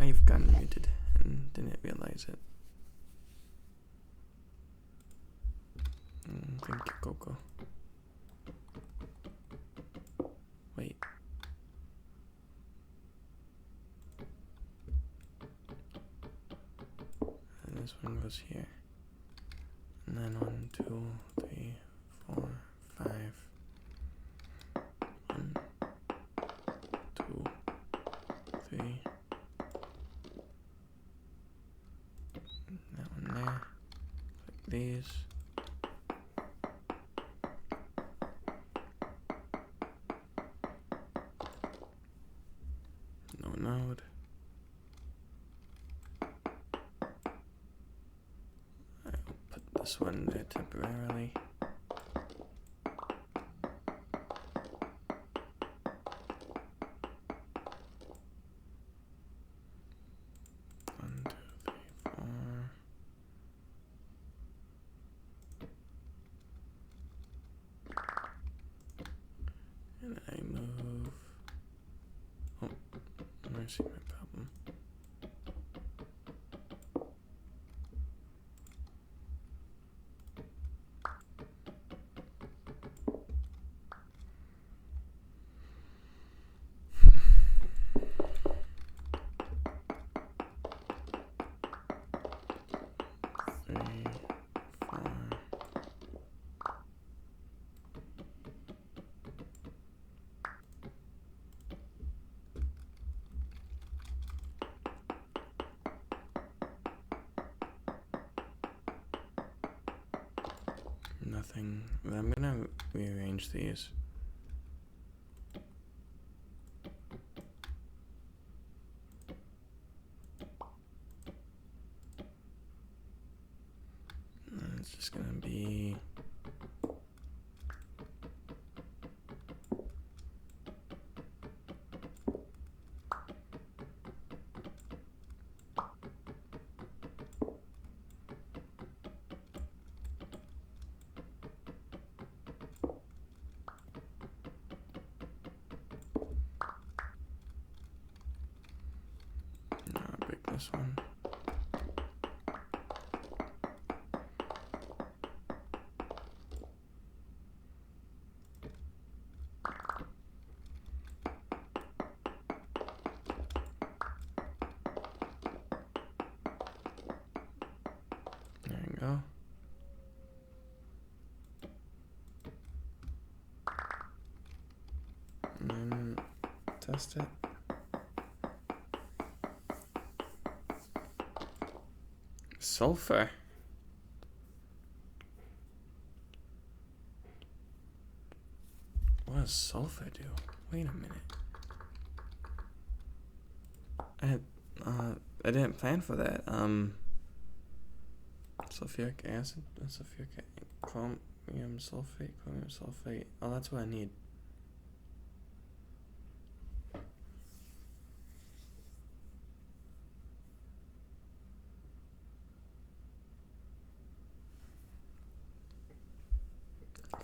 I've gotten muted and didn't realize it. Thank you, Coco. Wait. And this one goes here. And then 1, 2, 3, 4, 5. 1, 2, 3. That one there. Like these. No node. I'll put this one there temporarily. And I move. Oh, I see my problem. Nothing. I'm gonna rearrange these. And it's just gonna be this one. There you go. And then test it. Sulfur. What does sulfur do? Wait a minute. I didn't plan for that. Sulfuric acid, chromium sulfate. Oh, that's what I need.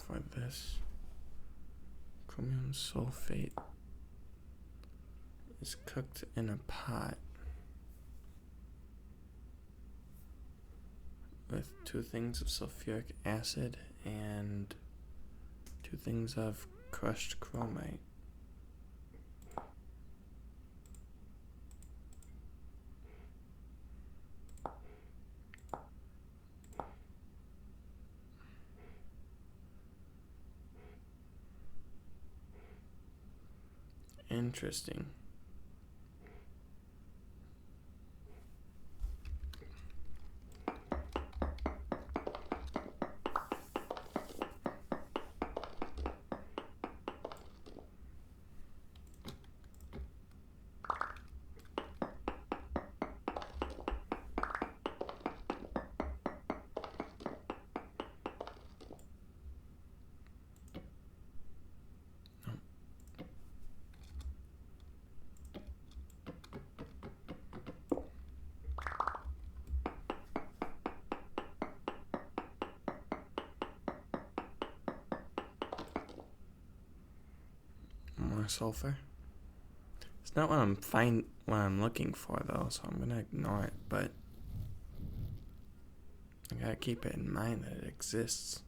For this, chromium sulfate is cooked in a pot with 2 things of sulfuric acid and 2 things of crushed chromite. Interesting. More sulfur. It's not what I'm looking for though, so I'm gonna ignore it, but I gotta keep it in mind that it exists.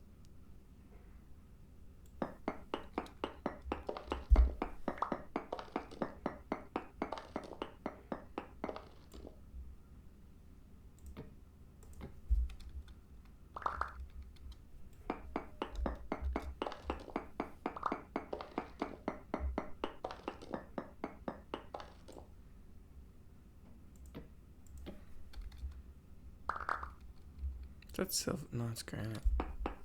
That's silver. No, it's granite.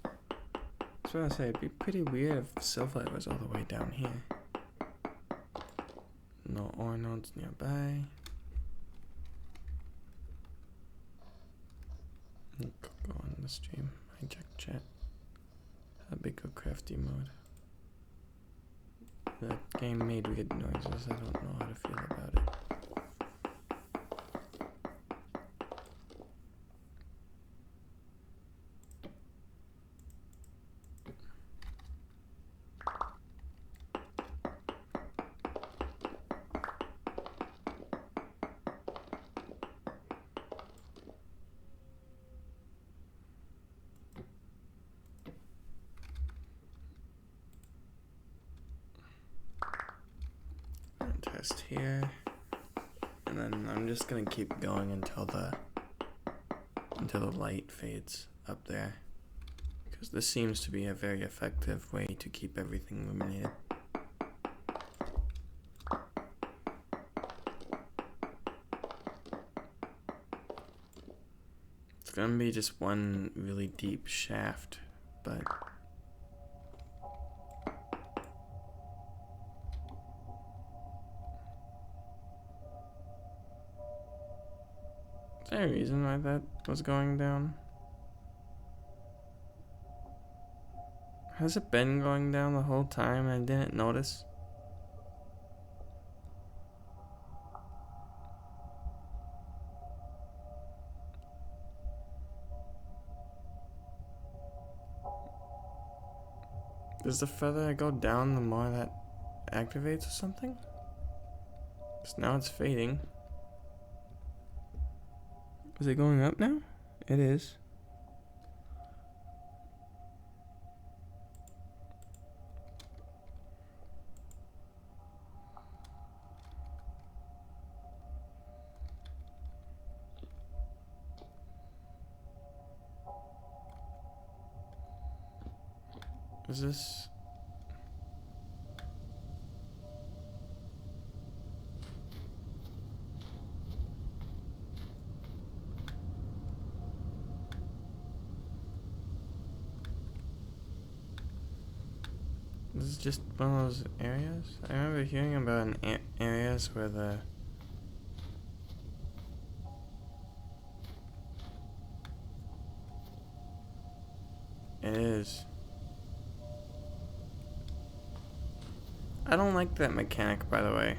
That's what I say. It'd be pretty weird if silver was all the way down here. No ore nodes nearby. Go on the stream. Hijack chat. How big go crafty mode? The game made weird noises. I don't know how to feel about it. Test here, and then I'm just gonna keep going until the light fades up there, because this seems to be a very effective way to keep everything illuminated. It's gonna be just one really deep shaft, but is there a reason why that was going down? Has it been going down the whole time and I didn't notice? Does the further I go down, the more that activates or something? Because now it's fading. Is it going up now? It is. Is this... This is just one of those areas? I remember hearing about areas where the... It is. I don't like that mechanic, by the way.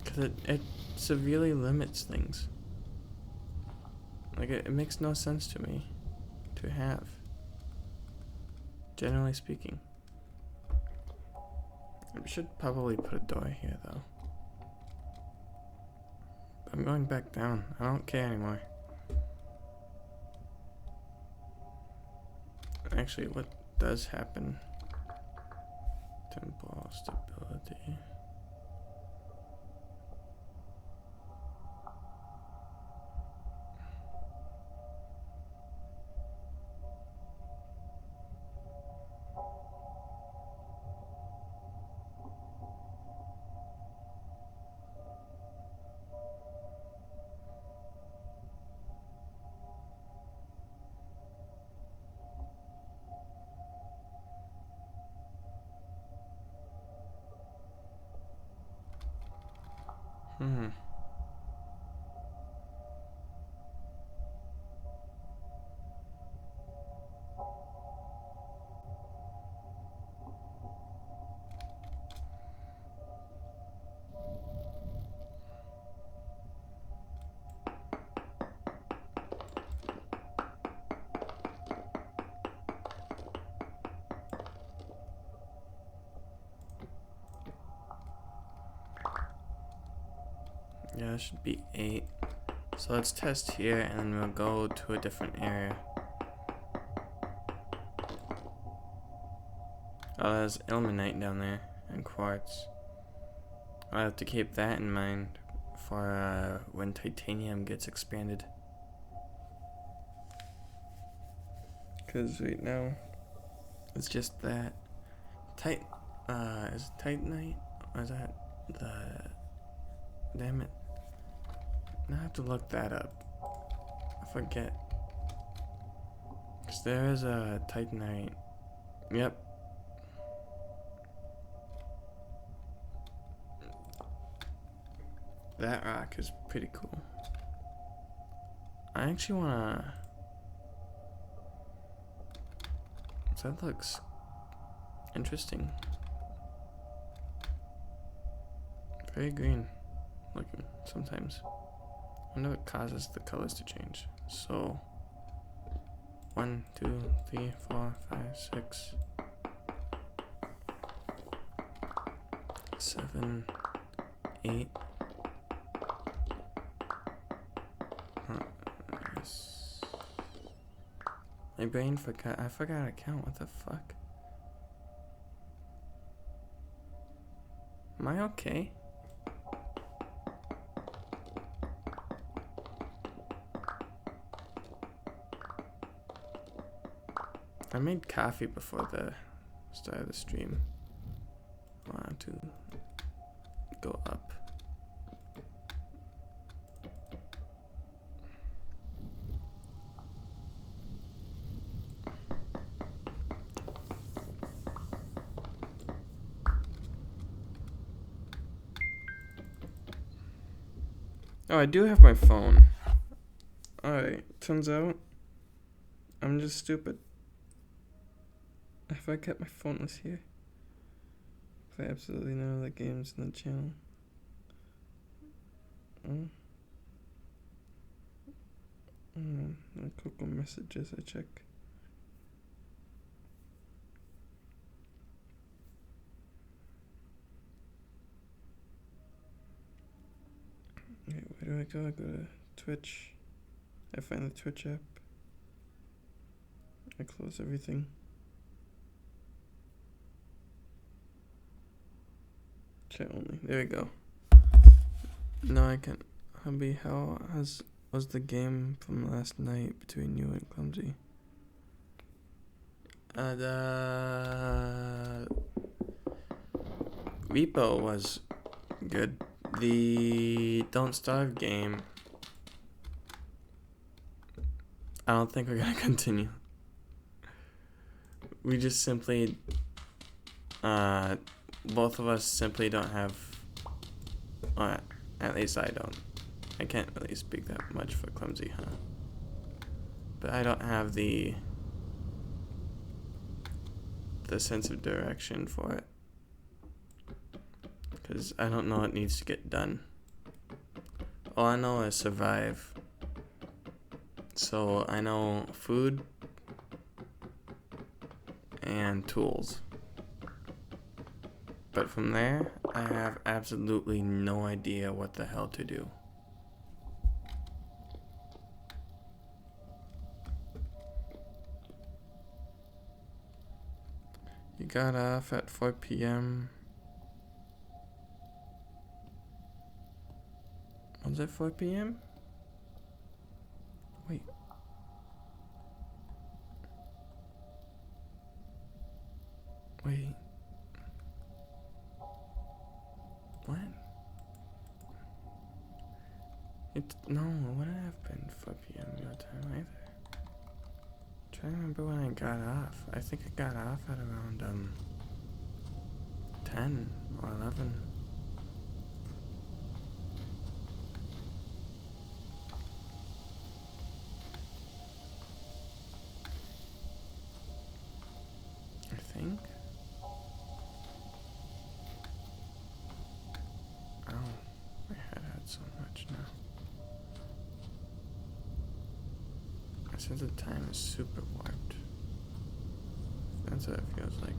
Because it severely limits things. Like, it makes no sense to me to have. Generally speaking. I should probably put a door here, though. I'm going back down. I don't care anymore. Actually, what does happen? Temple stability. Yeah, it should be 8. So let's test here and then we'll go to a different area. Oh, there's ilmenite down there and quartz. I'll have to keep that in mind for when titanium gets expanded. Because right now, it's just that. Is it titanite? Or is that the... Damn it. Now I have to look that up. I forget. Because there is a titanite. Yep. That rock is pretty cool. I actually wanna... That looks interesting. Very green looking sometimes. I wonder what causes the colors to change. So 1, 2, 3, 4, 5, 6, 7, 8. Yes. My brain forgot. I forgot to count. What the fuck? Am I okay? I made coffee before the start of the stream. I want to go up. Oh, I do have my phone. Alright, turns out I'm just stupid. If I kept my phone was here. Play absolutely none of the games in the channel. Click on messages, I check. Wait, where do I go? I go to Twitch. I find the Twitch app. I close everything. Chat only. There we go. No, I can't. Hubby, how was the game from last night between you and Clumsy? The Repo was good. The Don't Starve game, I don't think we're gonna continue. We just simply, both of us simply don't have, at least I don't. I can't really speak that much for Clumsy, huh? But I don't have the sense of direction for it. Because I don't know what needs to get done. All I know is survive. So I know food and tools. But from there, I have absolutely no idea what the hell to do. You got off at 4 p.m. Was it 4 p.m.? Wait. Wait. When? No, it wouldn't have been 4 p.m. your time either. I'm trying to remember when I got off. I think I got off at around 10 or 11. I think. Oh, my head hurts so much now. My sense of time is super warped. That's what it feels like.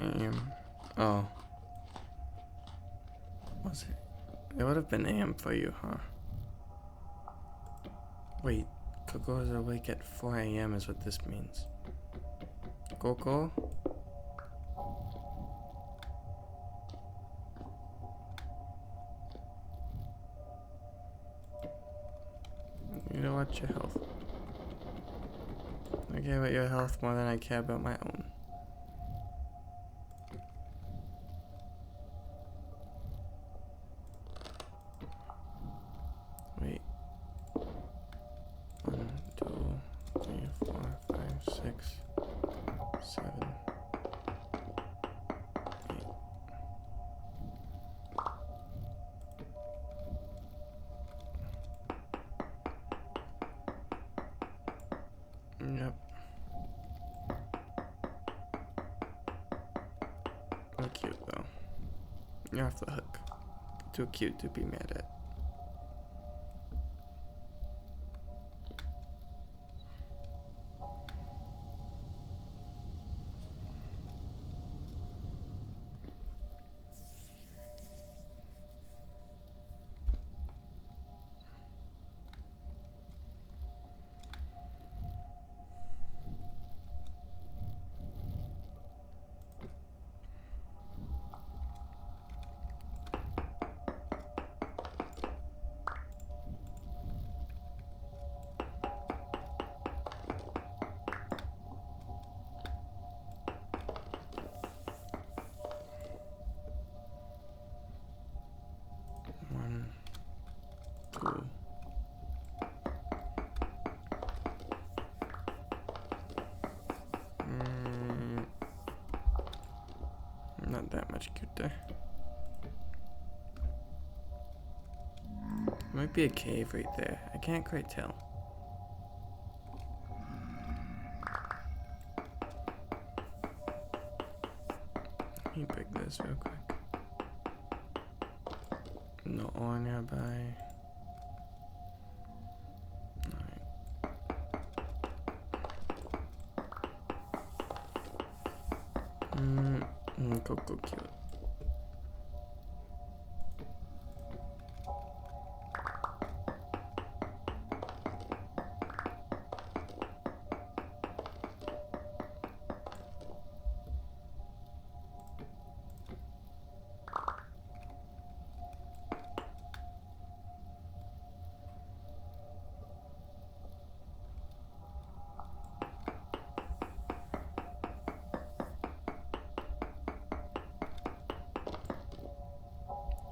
AM. Oh. Was it? It would have been AM for you, huh? Wait, Coco is awake at 4 AM is what this means. Coco? You know what? Your health. I care about your health more than I care about my own. Wait. 1, 2, 3, 4, 5, 6, 7, 8. Yep. You're cute though. You're off the hook. Too cute to be mad at. One, two. Not that much cuter. Might be a cave right there. I can't quite tell. Let me pick this real quick. No ore nearby. Alright. Coco cute.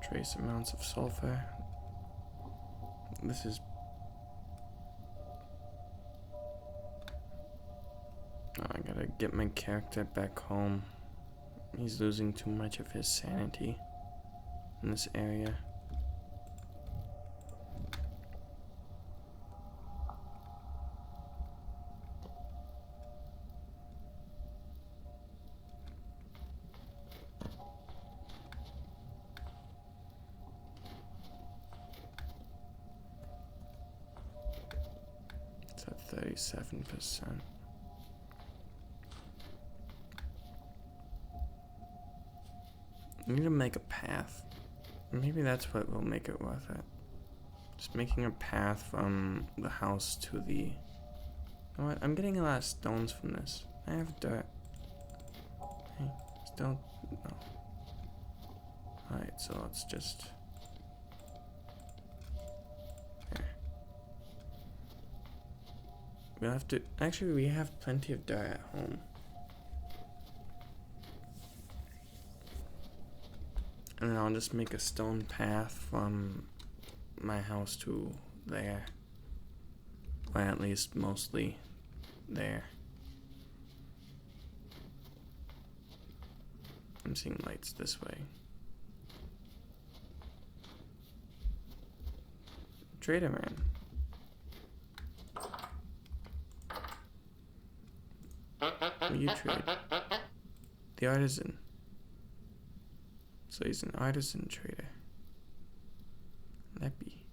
Trace amounts of sulfur. This is... Oh, I gotta get my character back home. He's losing too much of his sanity in this area. It's at 37%. I need to make a path. Maybe that's what will make it worth it. Just making a path from the house to the... You know what? I'm getting a lot of stones from this. I have dirt. Hey, still... No. Alright, so let's just... There. We'll have to... Actually, we have plenty of dirt at home. And then I'll just make a stone path from my house to there. Or at least mostly there. I'm seeing lights this way. Trader man. What do you trade? The artisan. So he's an artisan trader. Maybe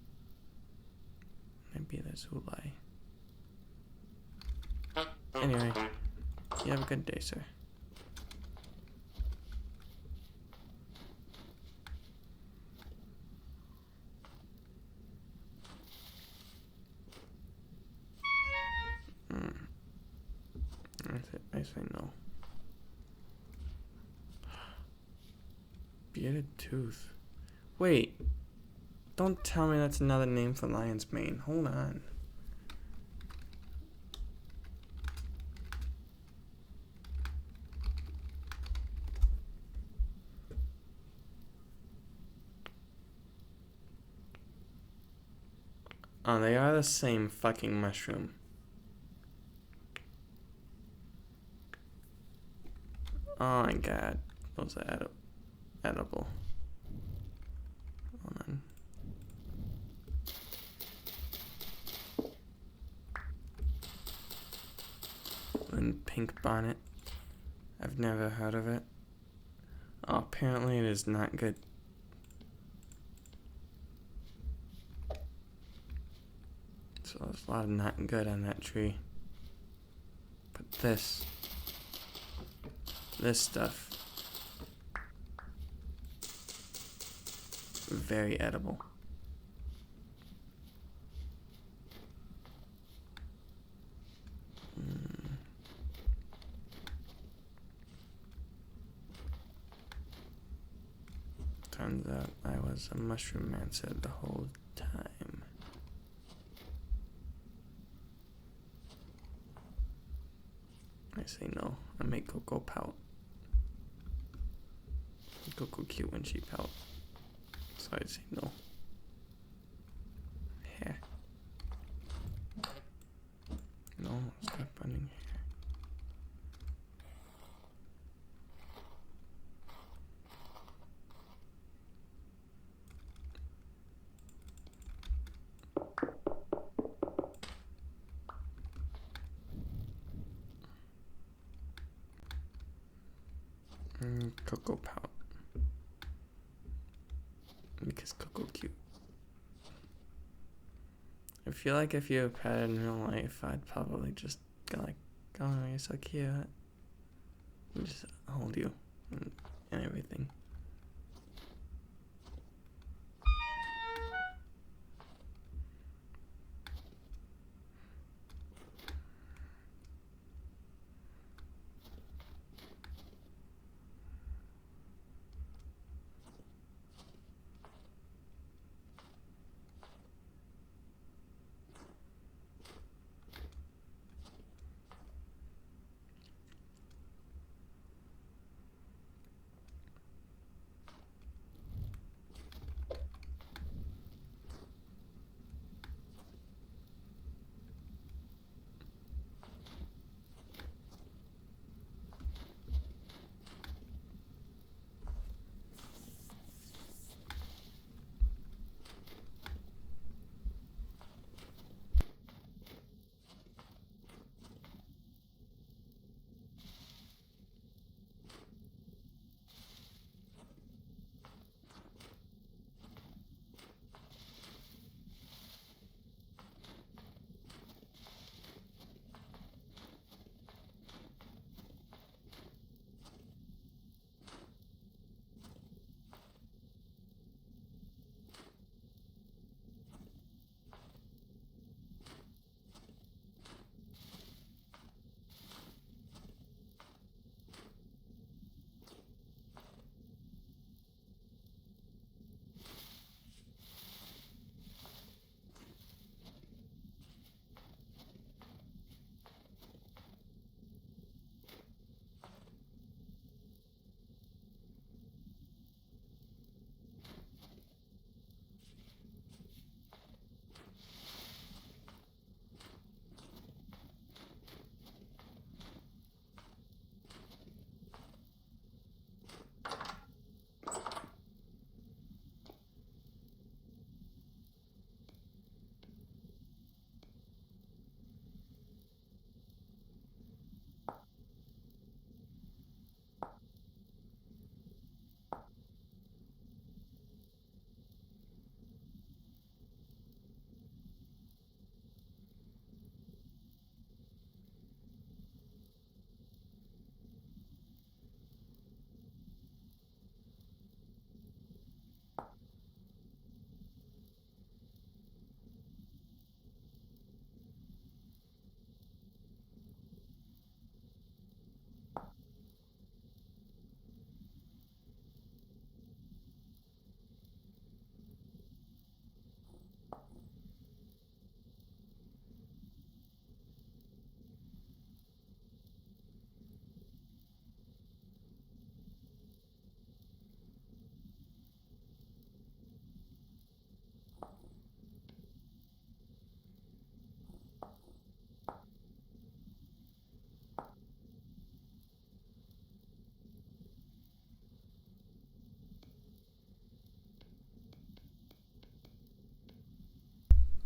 that's who lie. Anyway, you have a good day, sir. I say no. Bearded tooth. Wait. Don't tell me that's another name for lion's mane. Hold on. Oh, they are the same fucking mushroom. Oh my god. Those are edible. Hold on. And pink bonnet. I've never heard of it. Oh, apparently it is not good. So there's a lot of not good on that tree. But this stuff, very edible. Turns out I was a mushroom mancer the whole time. I say no. I make Coco pout. Coco cute when she pout. So I say no. Hair. No, stop running hair. Coco pout. Because Coco cute. I feel like if you pet in real life, I'd probably just go like, oh, you're so cute. And just hold you and everything.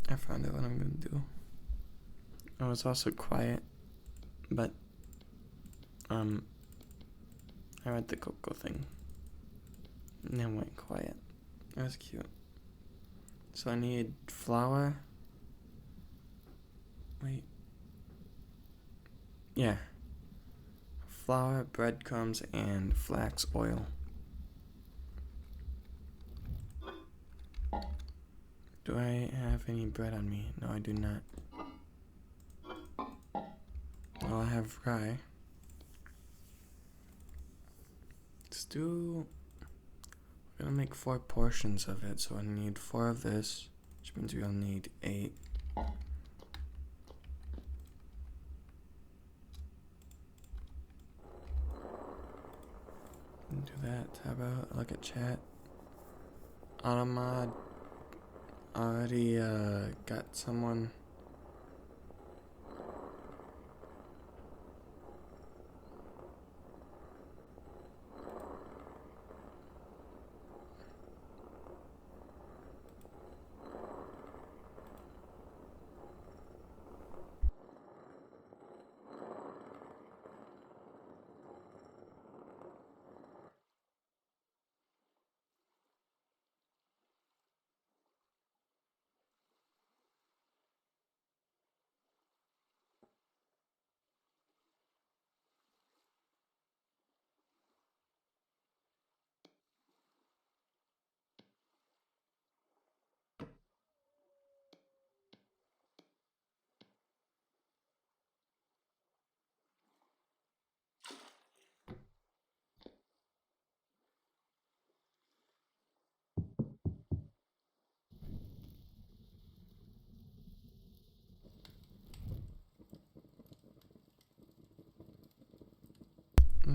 I found out what I'm gonna do. I was also quiet, but I read the cocoa thing and then went quiet. That was cute. So I need flour. Wait. Yeah. Flour, breadcrumbs, and flax oil. Do I have any bread on me? No, I do not. Well, I have rye. Let's do... We're gonna make 4 portions of it, so I need 4 of this, which means we'll need 8. Do that. Tab out. Look at chat. Automod already got someone.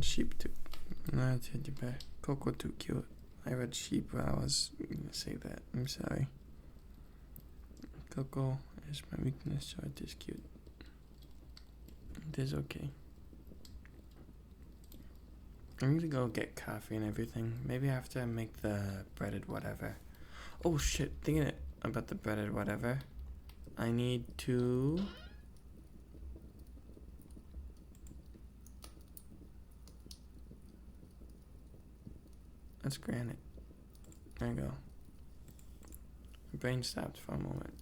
Sheep too. No, teddy bear. Coco too cute. I read sheep, but I was gonna say that. I'm sorry. Coco is my weakness, so it is cute. It is okay. I need to go get coffee and everything. Maybe after I make the breaded whatever. Oh shit, thinking about the breaded whatever. I need to... Let's grant it. There you go. My brain stopped for a moment.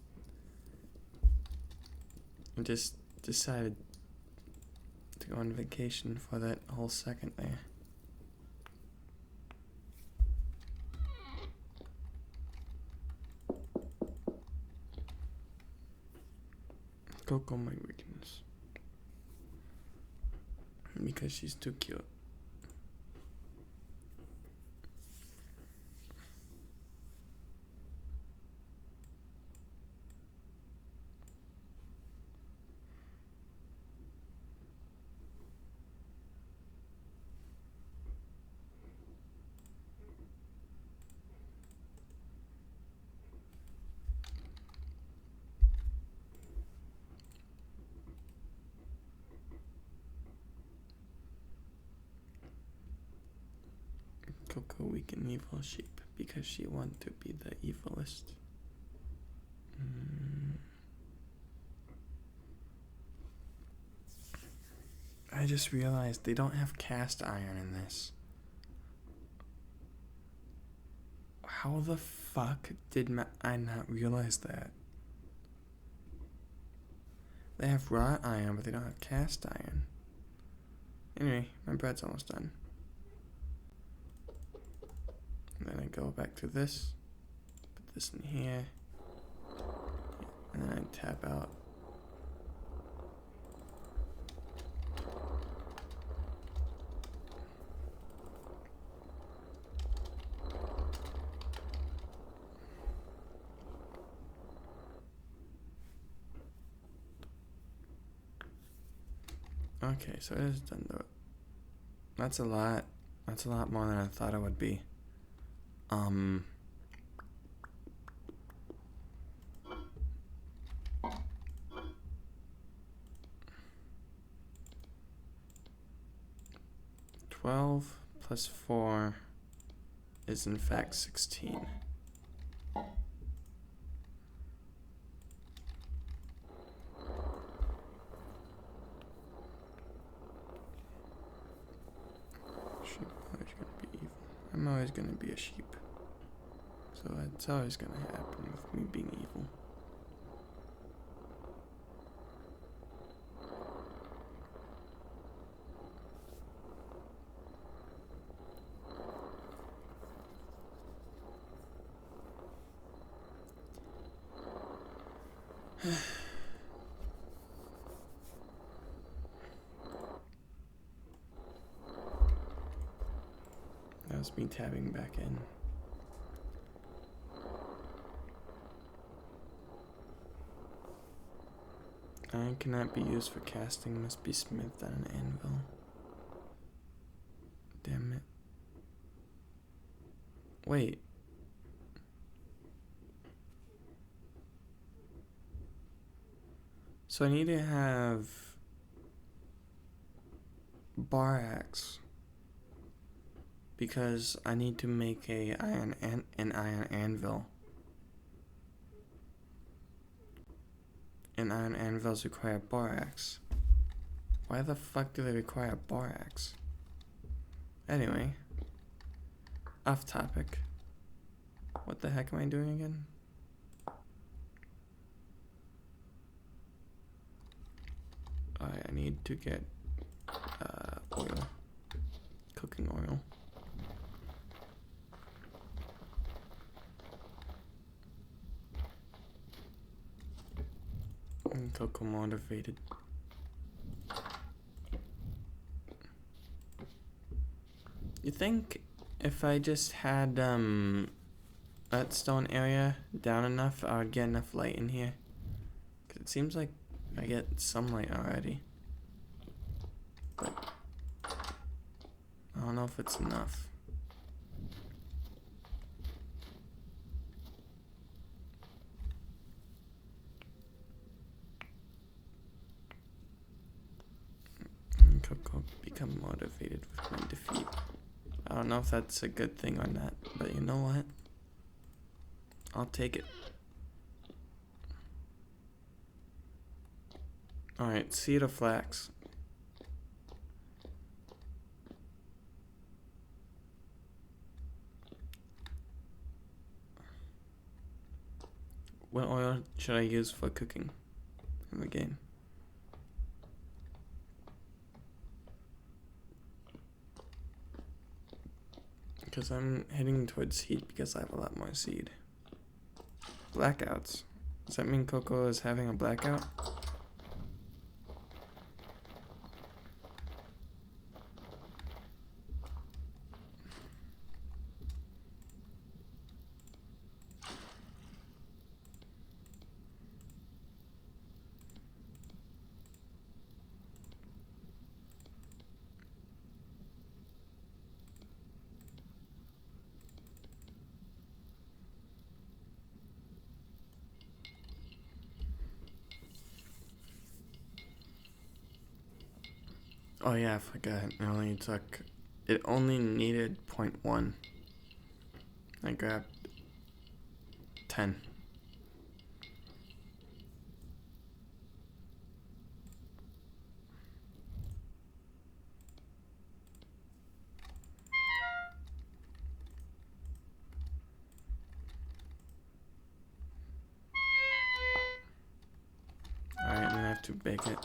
I just decided to go on vacation for that whole second there. Coco, my weakness. Because she's too cute. Coco, weak and evil sheep, because she wanted to be the evilest. I just realized they don't have cast iron in this. How the fuck did I not realize that? They have wrought iron, but they don't have cast iron. Anyway, my bread's almost done. And then I go back to this, put this in here, and then I tap out. Okay, so it is done though. That's a lot. That's a lot more than I thought it would be. 12 plus 4 is in fact 16. always gonna be a sheep. So it's always gonna happen with me being evil. That was me tabbing back in. Iron cannot be used for casting, must be smithed on an anvil. Damn it. Wait. So I need to have bar axe because I need to make an iron anvil. And iron anvils require bar axe. Why the fuck do they require bar axe? Anyway, off topic. What the heck am I doing again? I need to get oil, cooking oil. I'm cocoa motivated. You think if I just had that stone area down enough, I would get enough light in here? 'Cause it seems like I get some light already. But I don't know if it's enough. Coco become motivated with my defeat. I don't know if that's a good thing or not, but you know what? I'll take it. Alright, seed of flax. What oil should I use for cooking in the game? Because I'm heading towards heat because I have a lot more seed. Blackouts. Does that mean Coco is having a blackout? Oh yeah, I forgot. It only needed 0.1. I grabbed 10. Alright, I'm gonna have to bake it.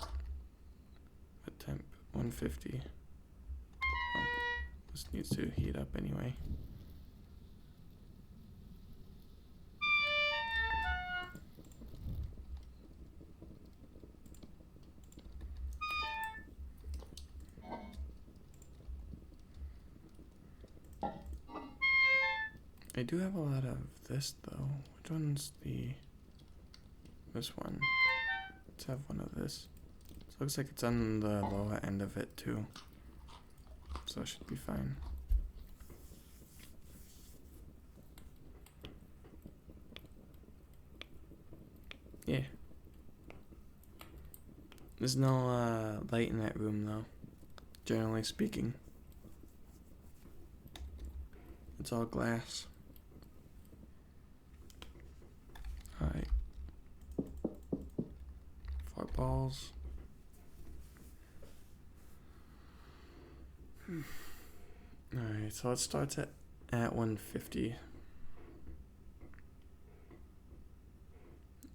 What temp? 150. Oh, this needs to heat up anyway. I do have a lot of this though. Which one's this one? Let's have one of this. So it looks like it's on the lower end of it too. So it should be fine. Yeah. There's no light in that room though, generally speaking. It's all glass. Alright. 4 balls. Alright, so it starts at at 150.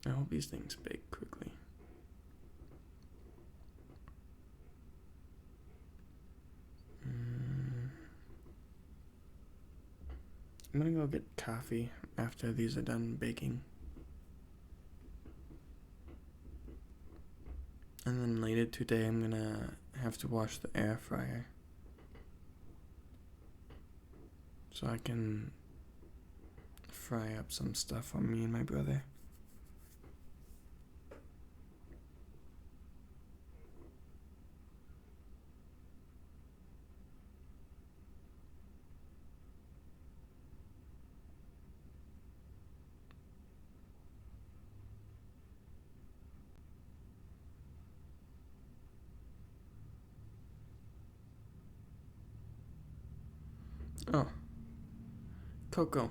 I hope these things bake quickly. I'm gonna go get coffee after these are done baking. And then later today I'm gonna have to wash the air fryer so I can fry up some stuff for me and my brother. Oh, Coco.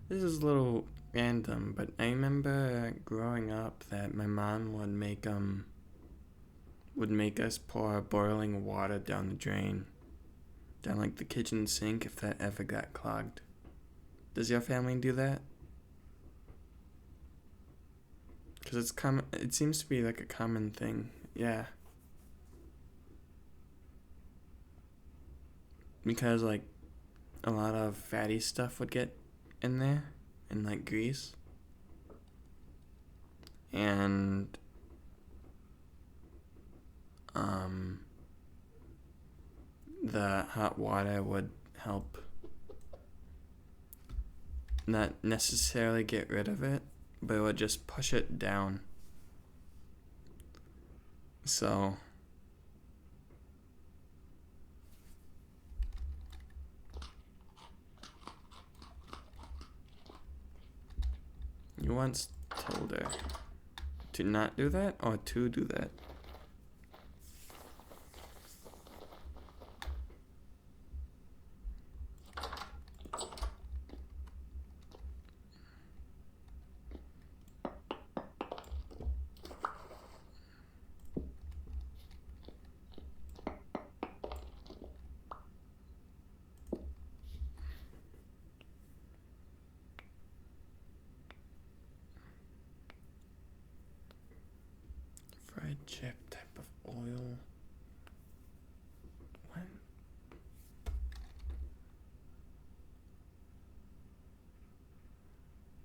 This is a little random, but I remember growing up that my mom would make us pour boiling water down the drain, down like the kitchen sink if that ever got clogged. Does your family do that? Because it's common. It seems to be like a common thing. Yeah. Because like a lot of fatty stuff would get in there, and like grease. And the hot water would help not necessarily get rid of it, but it would just push it down. So you once told her to not do that or to do that? Fried chip type of oil. When?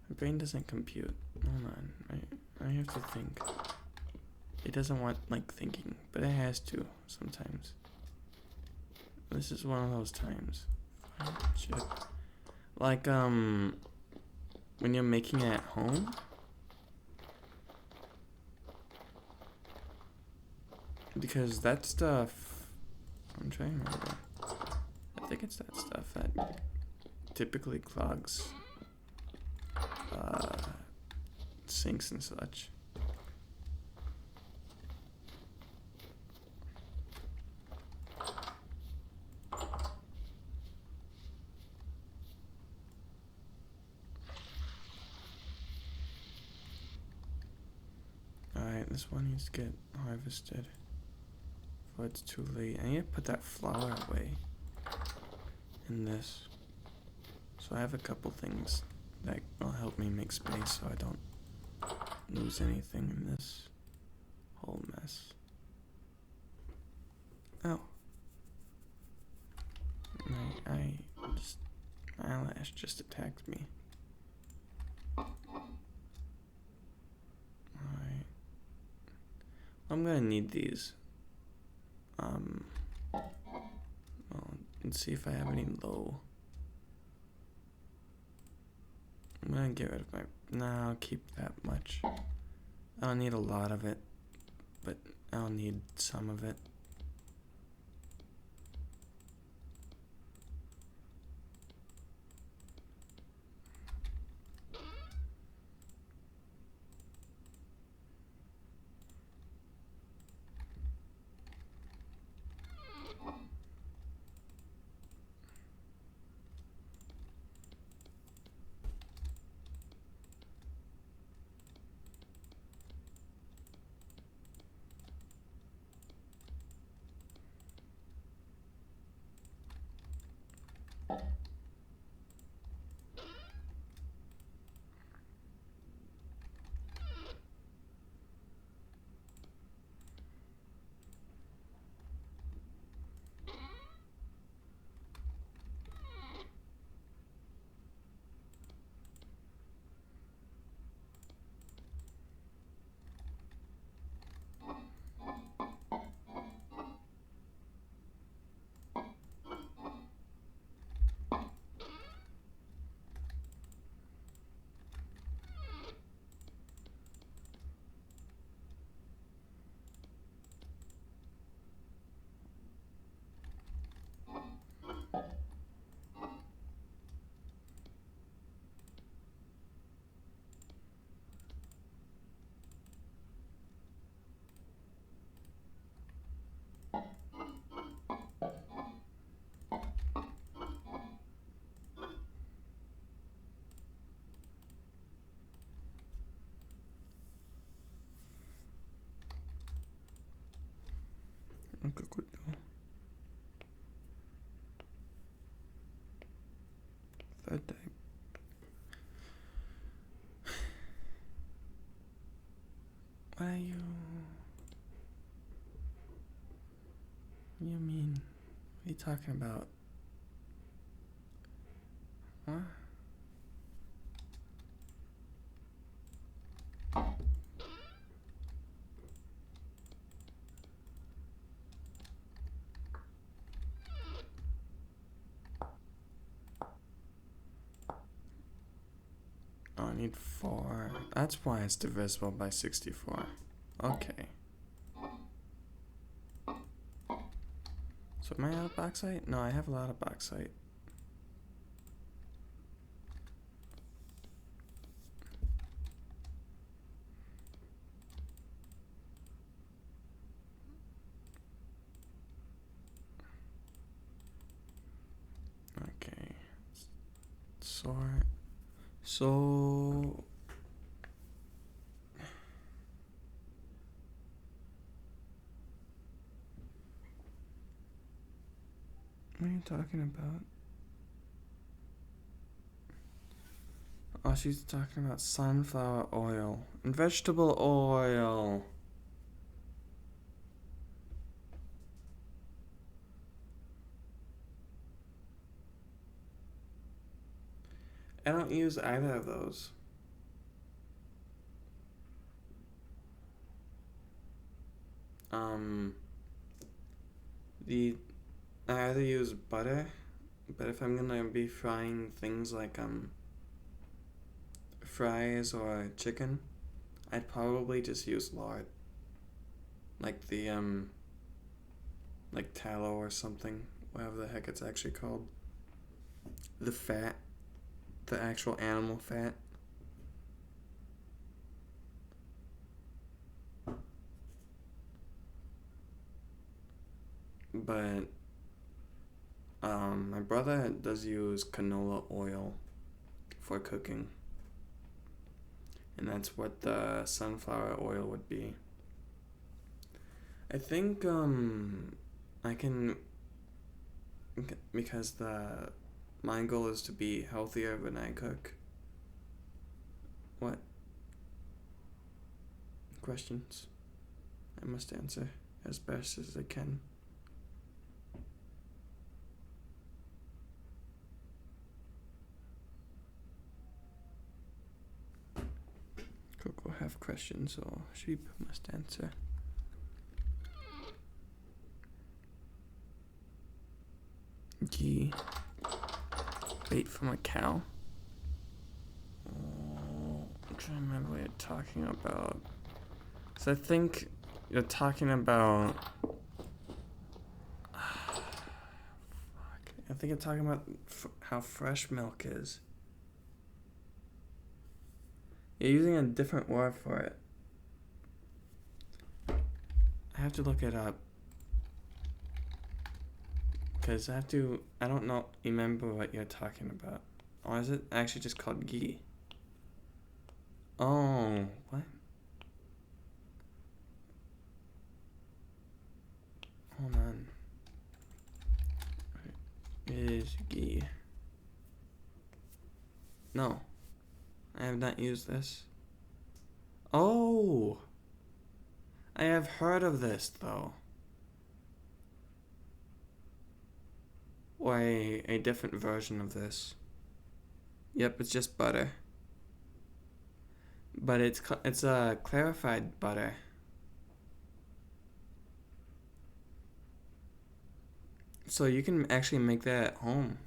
My brain doesn't compute. Hold on. I have to think. It doesn't want like thinking, but it has to sometimes. This is one of those times. Fried chip. Like when you're making it at home. Because that stuff, I'm trying to remember. I think it's that stuff that typically clogs sinks and such. Alright, this one needs to get harvested before it's too late. I need to put that flour away in this. So I have a couple things that will help me make space so I don't lose anything in this whole mess. Oh. My eyelash just attacked me. Alright. I'm gonna need these. Let's see if I have any low. I'm gonna get rid of my. Nah, I'll keep that much. I don't need a lot of it, but I'll need some of it. cook with you. Third day. What are you? What do you mean? What are you talking about? What? Oh, I need 4. That's why it's divisible by 64. Okay. So am I out of bauxite? No, I have a lot of bauxite. Okay. Sort. So... What are you talking about? Oh, she's talking about sunflower oil and vegetable oil. I don't use either of those. I either use butter, but if I'm gonna be frying things like fries or chicken, I'd probably just use lard. Like the like tallow or something, whatever the heck it's actually called. The fat, the actual animal fat. But my brother does use canola oil for cooking, and that's what the sunflower oil would be. I think I can, because my goal is to be healthier when I cook. What? Questions? I must answer as best as I can. Cook will have questions, or sheep must answer. Ghee. Bait from a cow. Oh, I'm trying to remember what you're talking about. So I think you're talking about... Fuck. I think you're talking about how fresh milk is. You're using a different word for it. I have to look it up. Because I don't know, remember what you're talking about. Or is it actually just called ghee? Oh, what? Hold on. Is ghee? No. I have not used this. Oh! I have heard of this, though. Or a different version of this. Yep, it's just butter. But it's a clarified butter. So you can actually make that at home.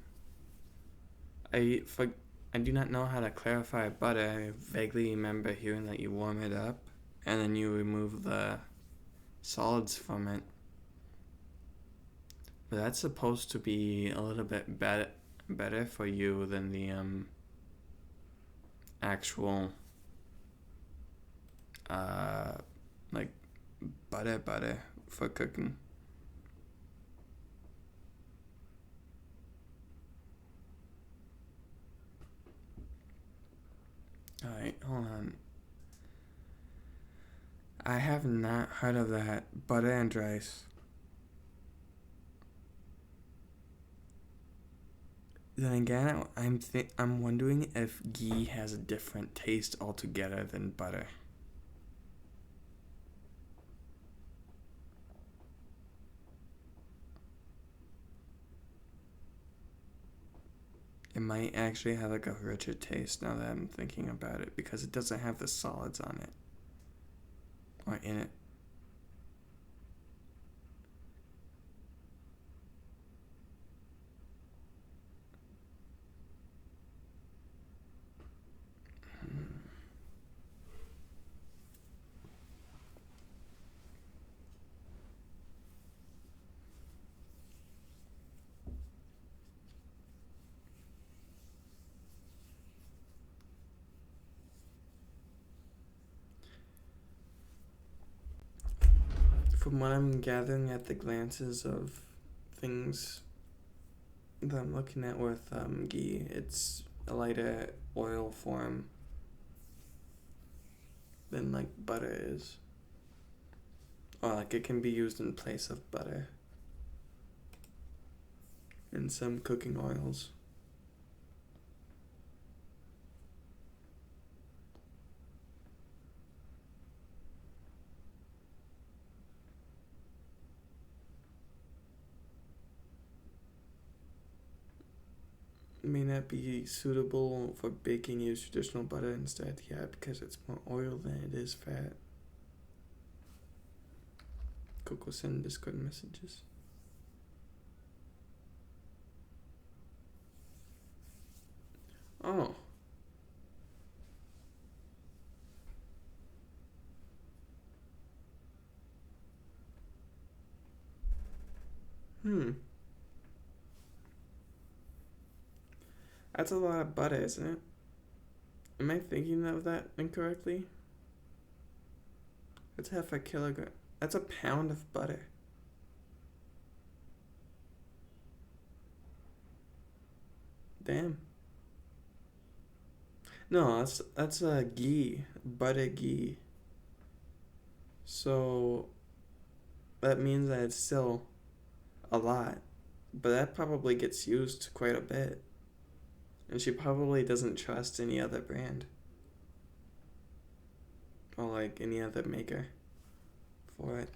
I do not know how to clarify butter. I vaguely remember hearing that you warm it up and then you remove the solids from it. But that's supposed to be a little bit better for you than the actual like butter for cooking. Alright, hold on. I have not heard of that. Butter and rice. Then again, I'm wondering if ghee has a different taste altogether than butter. It might actually have like a richer taste now that I'm thinking about it because it doesn't have the solids on it or in it. From what I'm gathering at the glances of things that I'm looking at with ghee, it's a lighter oil form than like butter is. Or like it can be used in place of butter in some cooking oils. May not be suitable for baking. Use traditional butter instead. Yeah, because it's more oil than it is fat. Coco send Discord messages. Oh. Hmm. That's a lot of butter, isn't it? Am I thinking of that incorrectly? That's half a kilogram. That's a pound of butter. Damn. No, that's a ghee, butter ghee. So that means that it's still a lot, but that probably gets used quite a bit. And she probably doesn't trust any other brand or like any other maker for it.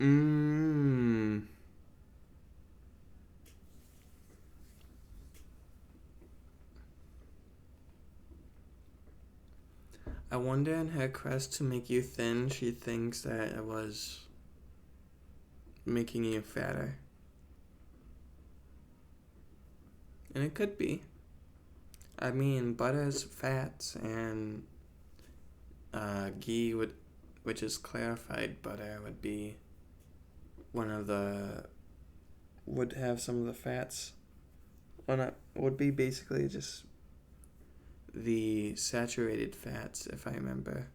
Mmm. I wonder in her quest to make you thin, she thinks that it was making you fatter. And it could be. I mean, butter's fats and ghee would, which is clarified butter, would be one of the would have some of the fats on it. Would be basically just the saturated fats, if I remember,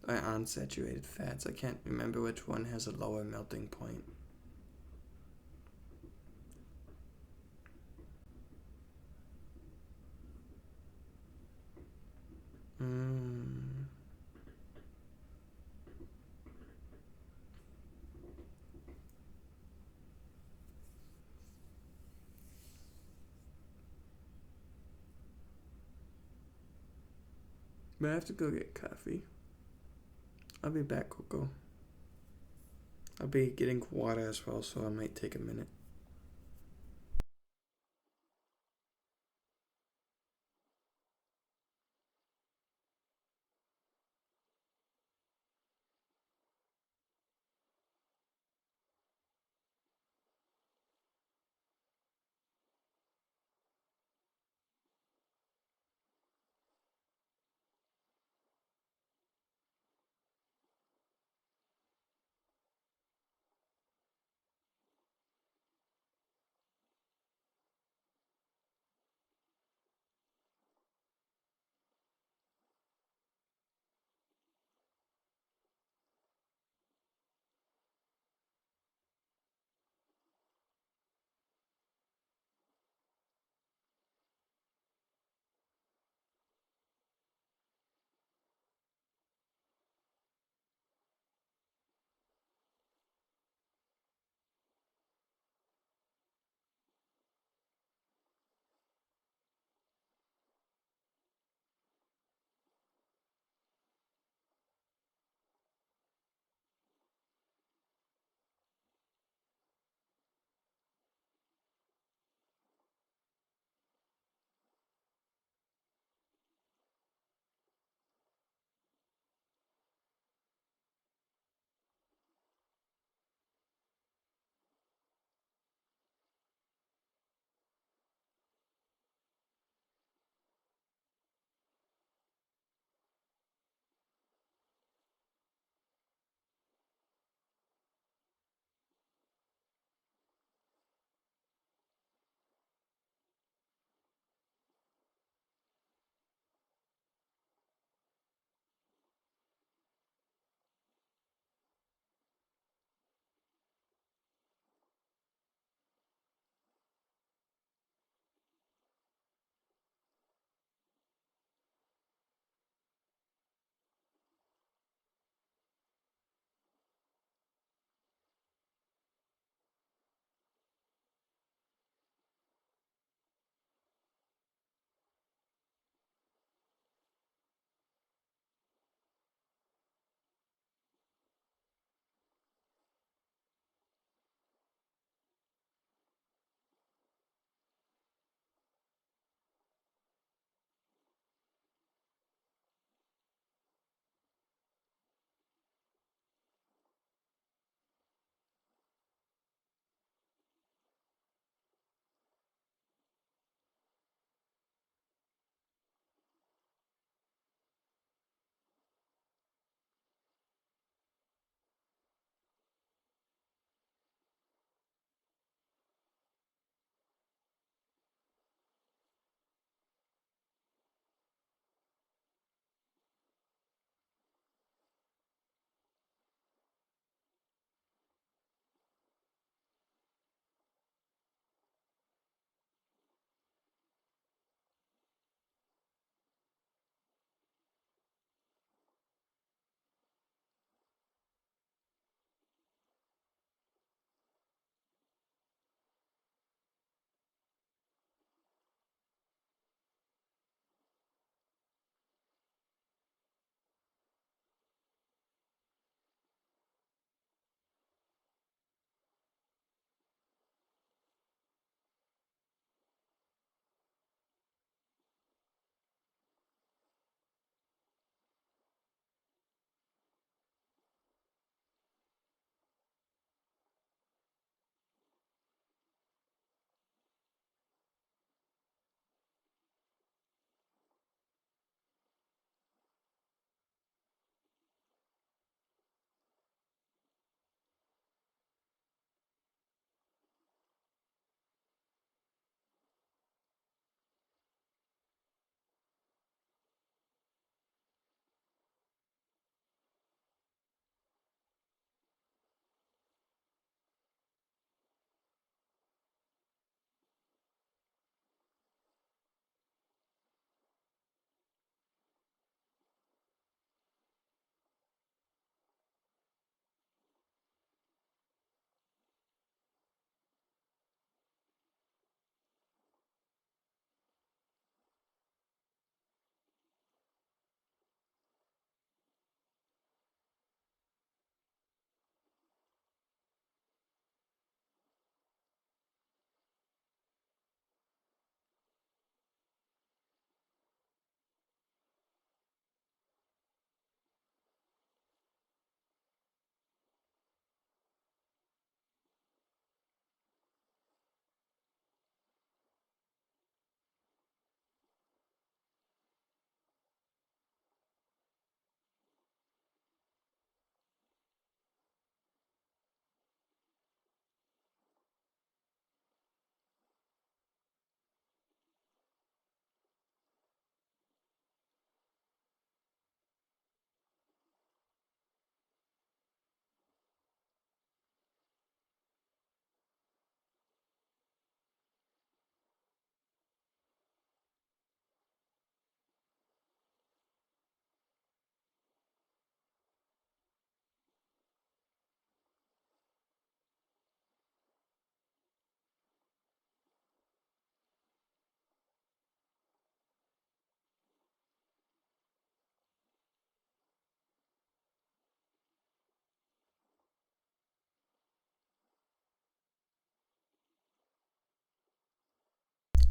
or unsaturated fats. I can't remember which one has a lower melting point. Mm. But I have to go get coffee. I'll be back, Coco. I'll be getting water as well, so I might take a minute.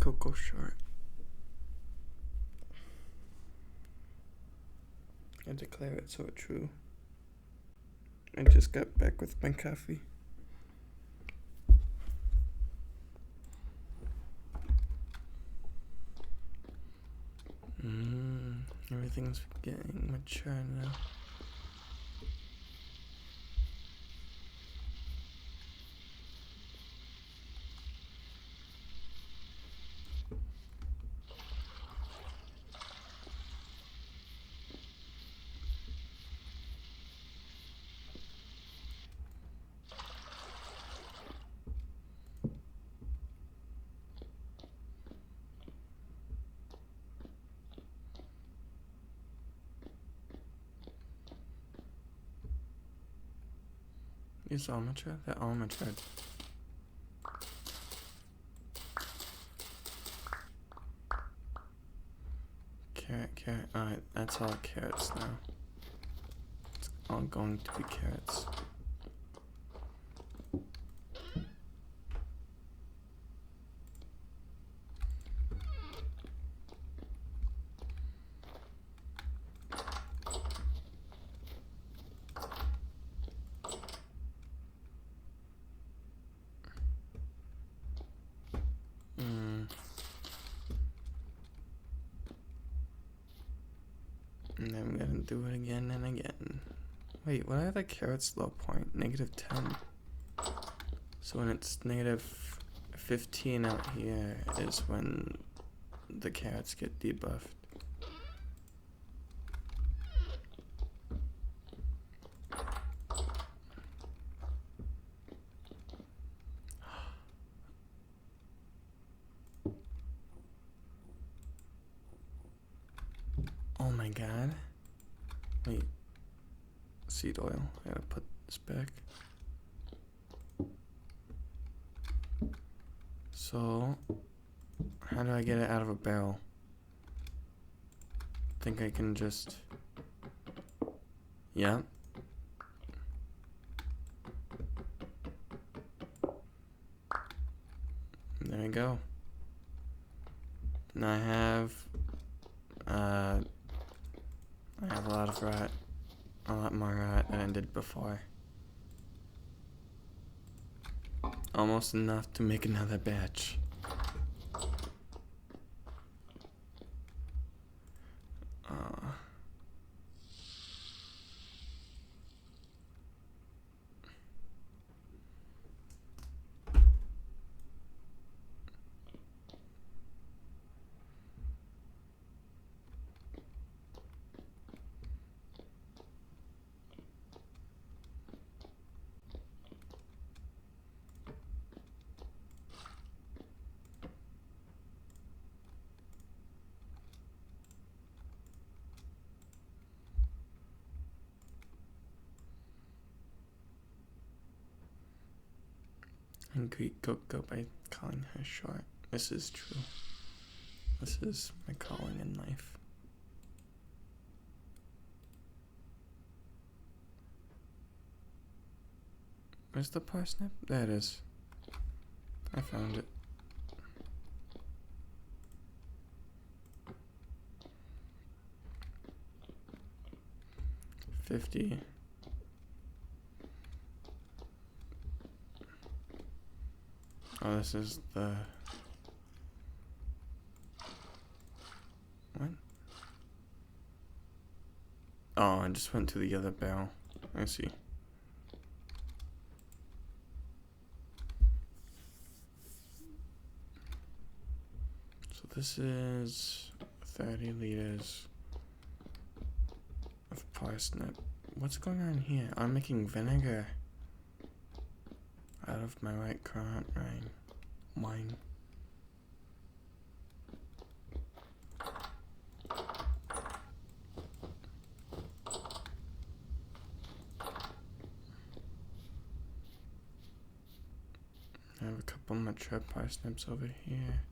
Cocoa short. I declare it so true. I just got back with my coffee. Everything's getting mature now. These all mature? They're all matured. Carrot. Alright, that's all carrots now. It's all going to be carrots. And then I'm gonna do it again and again. Wait, what are the carrots low point? -10. So when it's -15 out here is when the carrots get debuffed. Oh my god. Wait. Seed oil. I gotta put this back. So, how do I get it out of a barrel? Think I can just... Yeah. There we go. Now I have a lot of rot. A lot more rot than I did before. Almost enough to make another batch. And greet Coco by calling her short. This is true. This is my calling in life. Where's the parsnip? There it is. I found it. $50. Oh, this is the... What? Oh, I just went to the other barrel. I see. So this is 30 liters of parsnip. What's going on here? I'm making vinegar out of my white currant wine. I have a couple mature parsnips over here.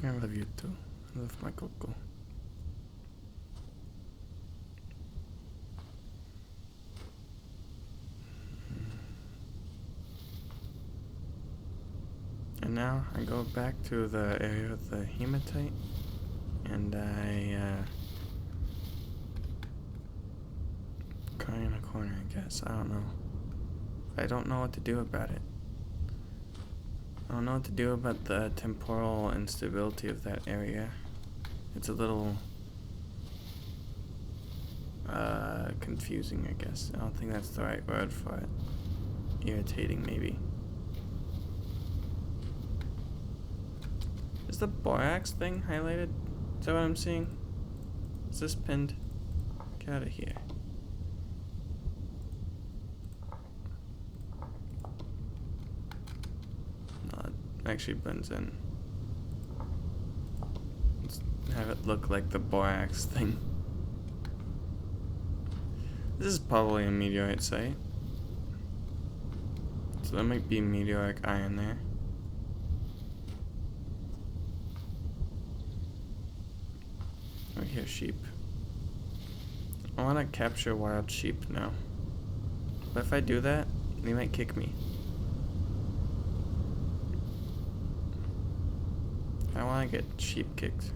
I love you too. I love my Coco. And now I go back to the area of the hematite, and I cry in a corner, I guess. I don't know. I don't know what to do about it. I don't know what to do about the temporal instability of that area. It's a little confusing, I guess. I don't think that's the right word for it. Irritating, maybe. Is the borax thing highlighted? Is that what I'm seeing? Is this pinned? Get out of here. No, it actually blends in. Let's have it look like the borax thing. This is probably a meteorite site. So there might be meteoric iron there. I hear sheep. I want to capture wild sheep now. But if I do that, they might kick me. I want to get sheep kicked.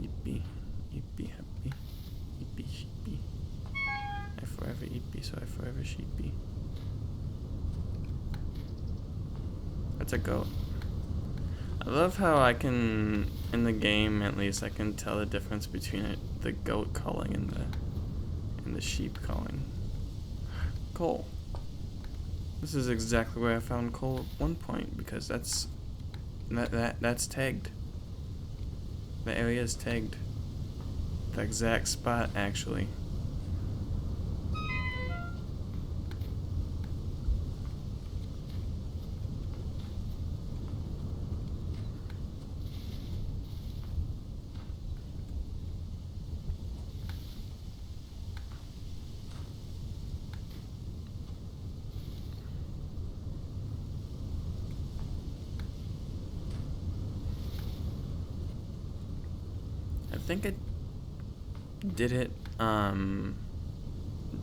Yippee, yippee happy, yippee sheepy. I forever yippee, so I forever sheepy. That's a goat. I love how I can, in the game at least, I can tell the difference between the goat calling and the sheep calling. Coal. This is exactly where I found coal at one point, because that's tagged. The area is tagged. The exact spot, actually. I think I did it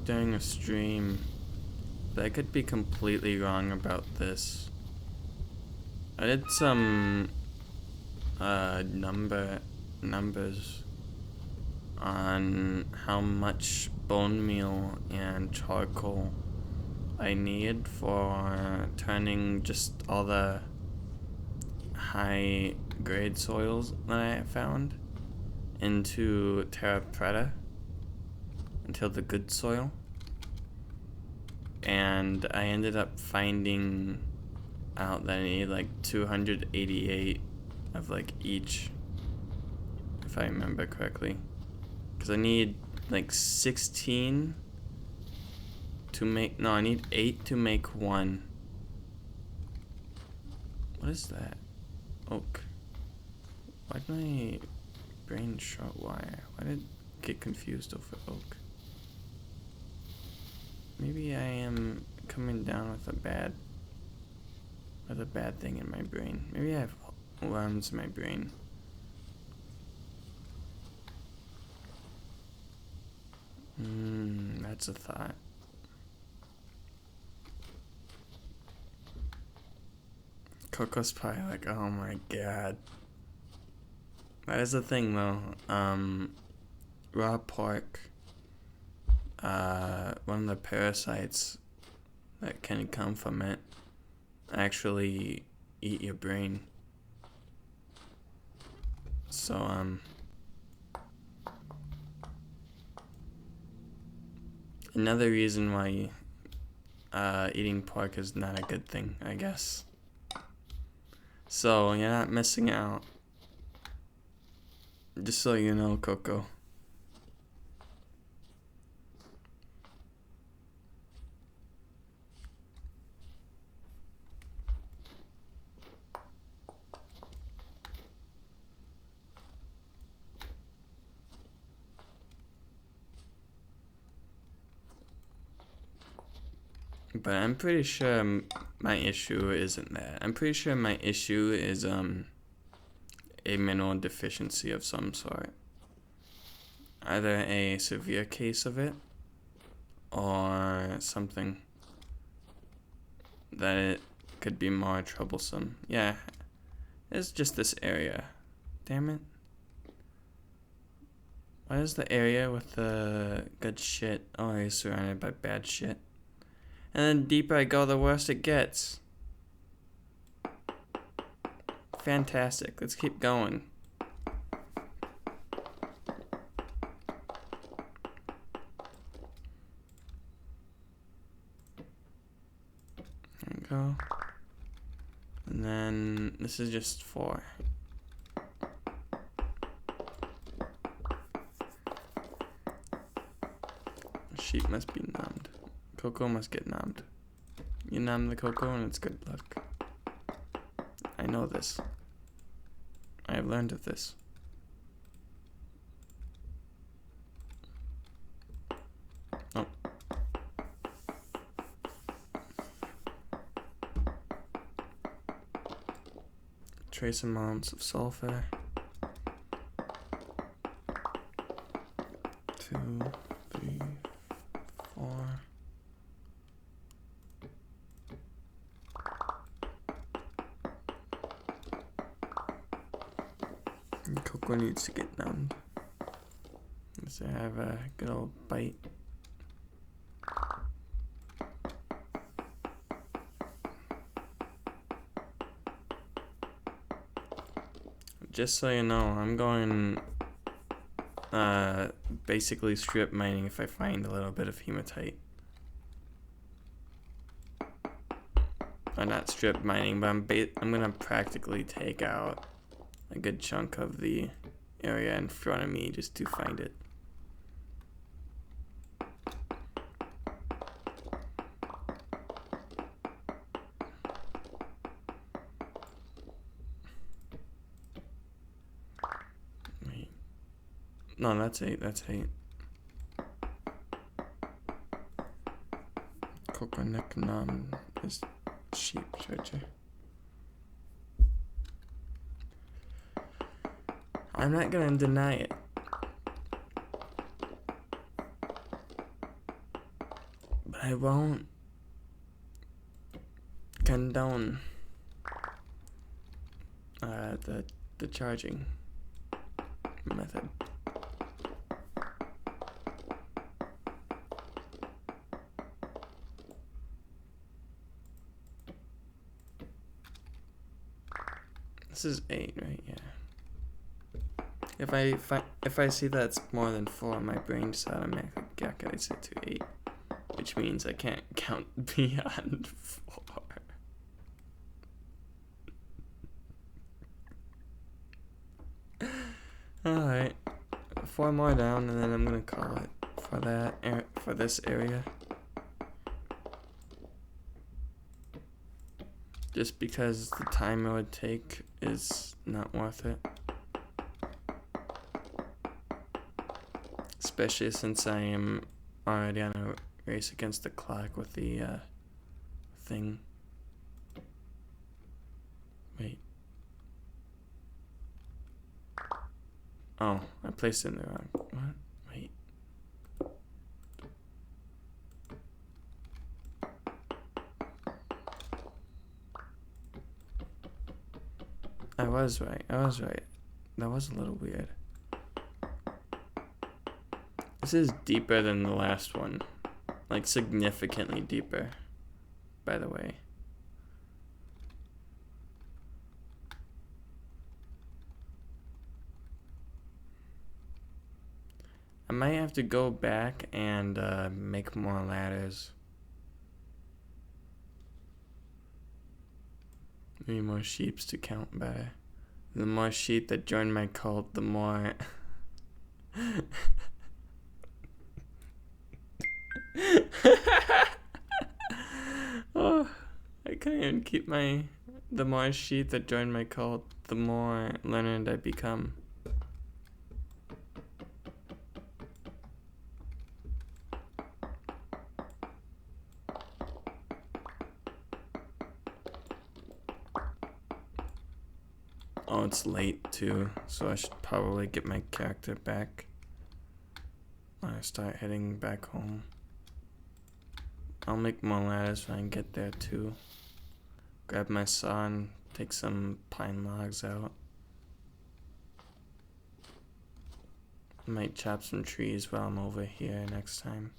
during a stream, but I could be completely wrong about this. I did some numbers on how much bone meal and charcoal I need for turning just all the high grade soils that I found into terra preta, until the good soil. And I ended up finding out that I need like 288 of like each, if I remember correctly, because I need like 16 to make, no, I need 8 to make one. What is that? Oak. Why did my brain short wire? Why did I get confused over oak? Maybe I am coming down with a bad thing in my brain. Maybe I have worms in my brain. That's a thought. Coco's pie, like, oh my god. That is the thing, though. Raw pork, one of the parasites that can come from it actually eat your brain. So, another reason why eating pork is not a good thing, I guess. So, you're not missing out. Just so you know, Coco. But I'm pretty sure my issue isn't that. I'm pretty sure my issue is a mineral deficiency of some sort. Either a severe case of it or something that it could be more troublesome. Yeah, it's just this area. Damn it. What is the area with the good shit always surrounded by bad shit? And then the deeper I go, the worse it gets. Fantastic. Let's keep going. There we go. And then this is just 4. Sheep must be numbed. Cocoa must get numbed. You numb the cocoa and it's good luck. I know this. I have learned of this. Oh. Trace amounts of sulfur. 2, 3, 4. And cocoa needs to get numbed. Let's have a good old bite. Just so you know, I'm going basically strip mining if I find a little bit of hematite. Or not strip mining, but I'm gonna practically take out a good chunk of the area in front of me just to find it. Wait. No, that's 8, that's 8. Coconut nom is sheep treasure. I'm not gonna deny it. But I won't condone the charging method. This is 8, right? Yeah. If I see that's more than 4, my brain just automatically calculates it to 8, which means I can't count beyond 4. All right, 4 more down, and then I'm gonna call it for that for this area. Just because the time it would take is not worth it. Especially since I am already on a race against the clock with the thing. Wait. Oh, I placed it in the wrong. What? Wait. I was right. That was a little weird. This is deeper than the last one. Like, significantly deeper, by the way. I might have to go back and make more ladders. Maybe more sheeps to count better. The more sheep that join my cult, the more... Oh, I can't even keep my... The more sheep that join my cult, the more learned I become. Oh, it's late too, so I should probably get my character back when I start heading back home. I'll make more ladders when I get there too. Grab my saw and take some pine logs out. I might chop some trees while I'm over here next time.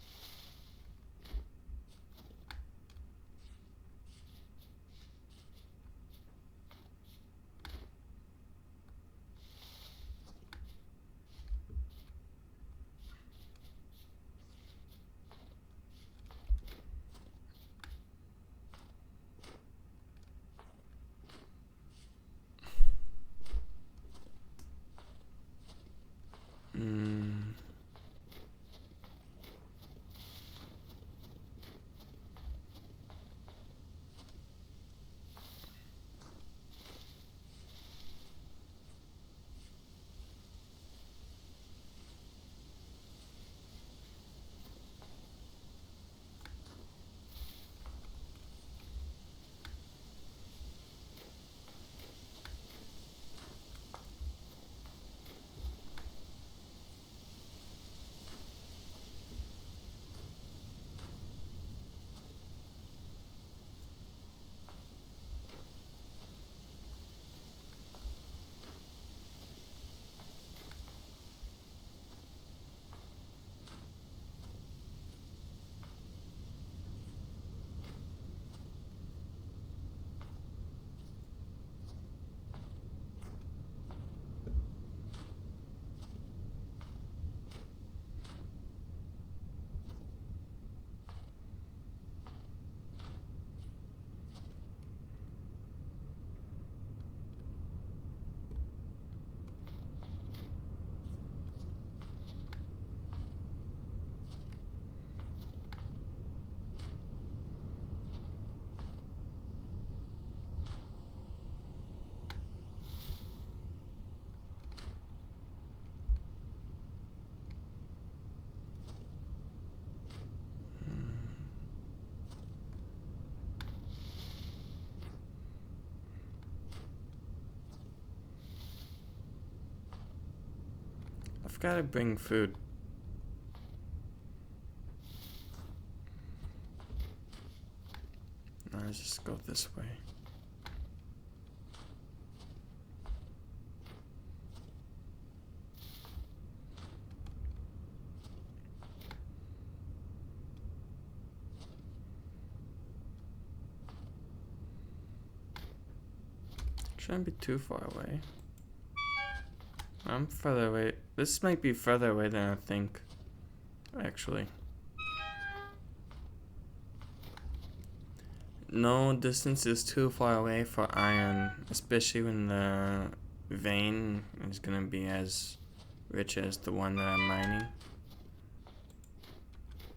I've got to bring food. No, let's just go this way. Shouldn't be too far away. I'm further away. This might be further away than I think, actually. No distance is too far away for iron, especially when the vein is gonna be as rich as the one that I'm mining.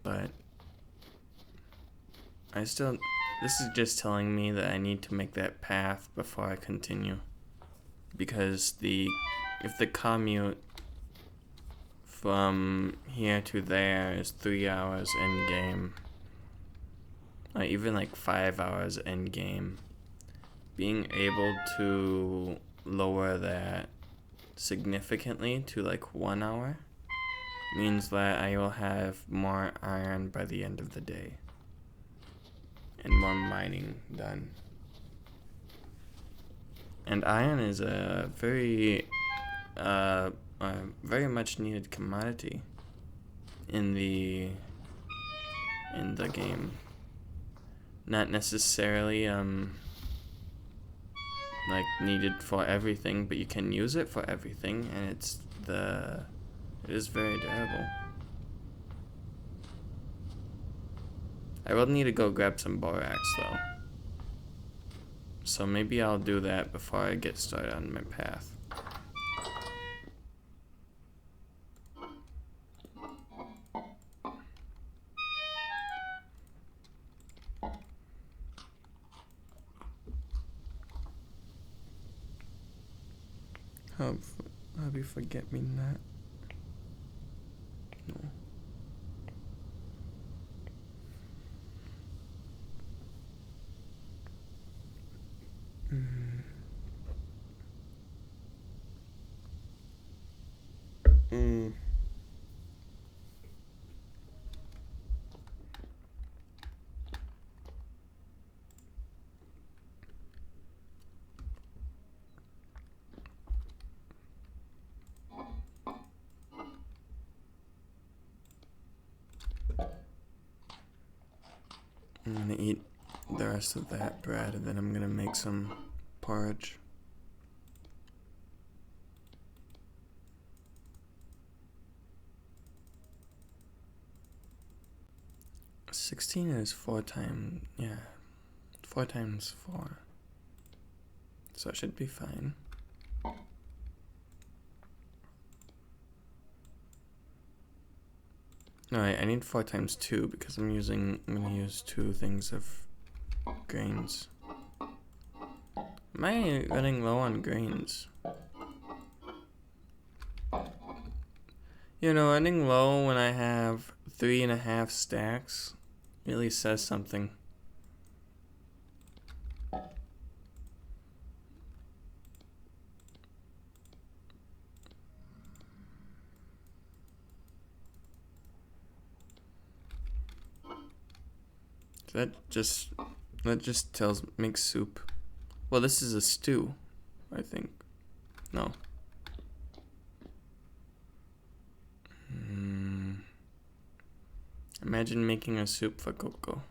But this is just telling me that I need to make that path before I continue. Because if the commute from here to there is 3 hours end game, or even like 5 hours end game, being able to lower that significantly to like 1 hour means that I will have more iron by the end of the day and more mining done. And iron is a very much needed commodity in the game. Not necessarily like needed for everything, but you can use it for everything, and it is very durable. I will need to go grab some borax though. So maybe I'll do that before I get started on my path. How you forget me that? No. Mm. I'm gonna eat the rest of that bread and then I'm gonna make some porridge. $16 is 4 times, yeah, 4 times 4. So it should be fine. No, I need 4 times 2 because I'm gonna use 2 things of grains. Am I running low on grains? You know, running low when I have 3.5 stacks really says something. That just makes soup. Well, this is a stew, I think. No. Imagine making a soup for Coco.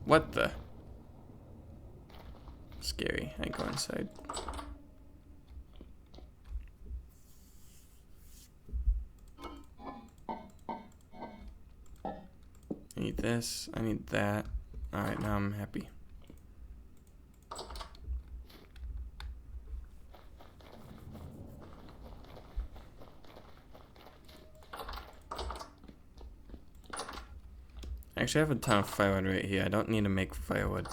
What the? Scary. I go inside. I need this. I need that. Alright, now I'm happy. Actually, I have a ton of firewood right here. I don't need to make firewood.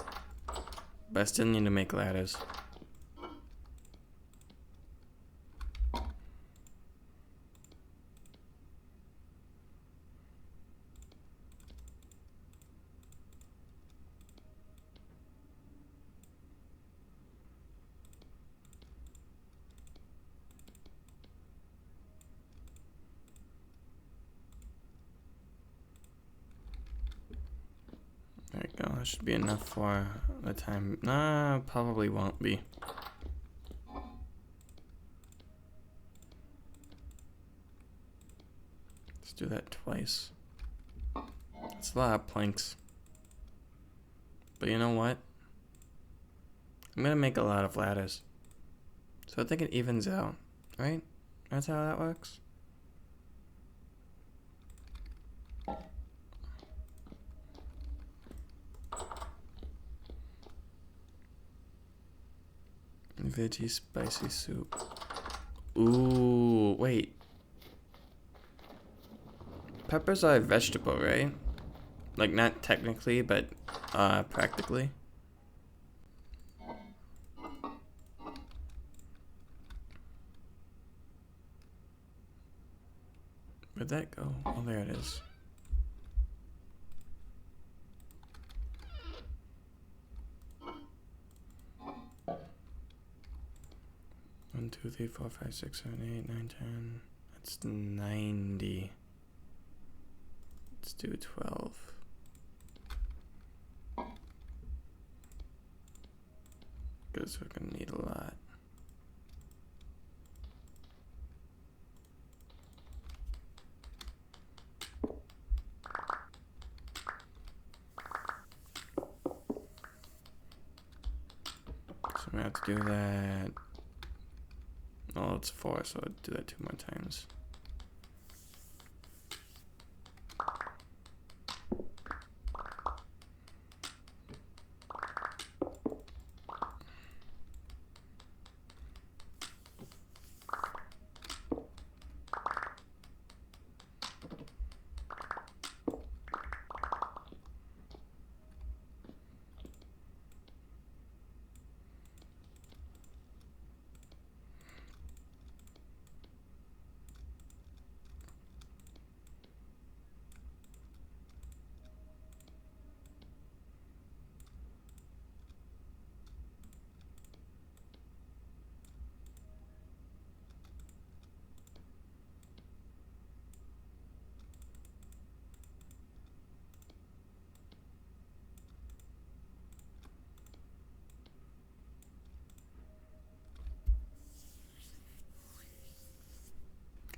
But I still need to make ladders. There we go. That should be enough for the time. Nah, probably won't be. Let's do that twice. It's a lot of planks. But you know what? I'm gonna make a lot of ladders. So I think it evens out, right? That's how that works. Veggie spicy soup. Ooh, wait. Peppers are a vegetable, right? Like, not technically, but practically. Where'd that go? Oh, there it is. One, two, three, four, five, six, 7, 8, 9, 10. That's 90. Let's do 12. Because we're gonna need a lot. So I'm gonna have to do that. Oh, it's 4, so I'll do that 2 more times.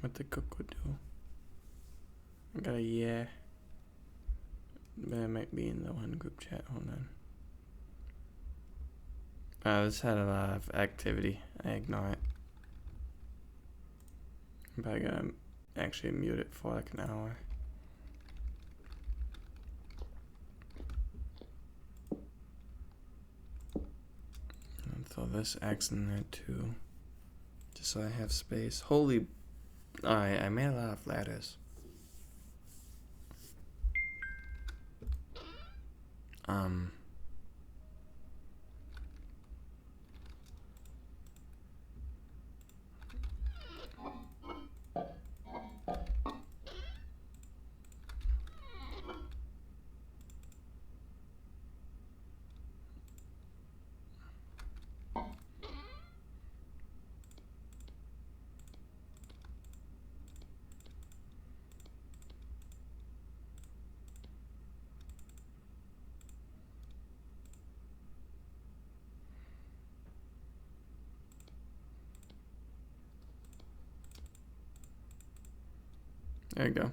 what the cocoa do. I got a yeah. But it might be in the one group chat. Hold on. This had a lot of activity. I ignore it. But I gotta actually mute it for like an hour. And throw this axe in there too. Just so I have space. Holy... Alright, I made a lot of ladders. There you go.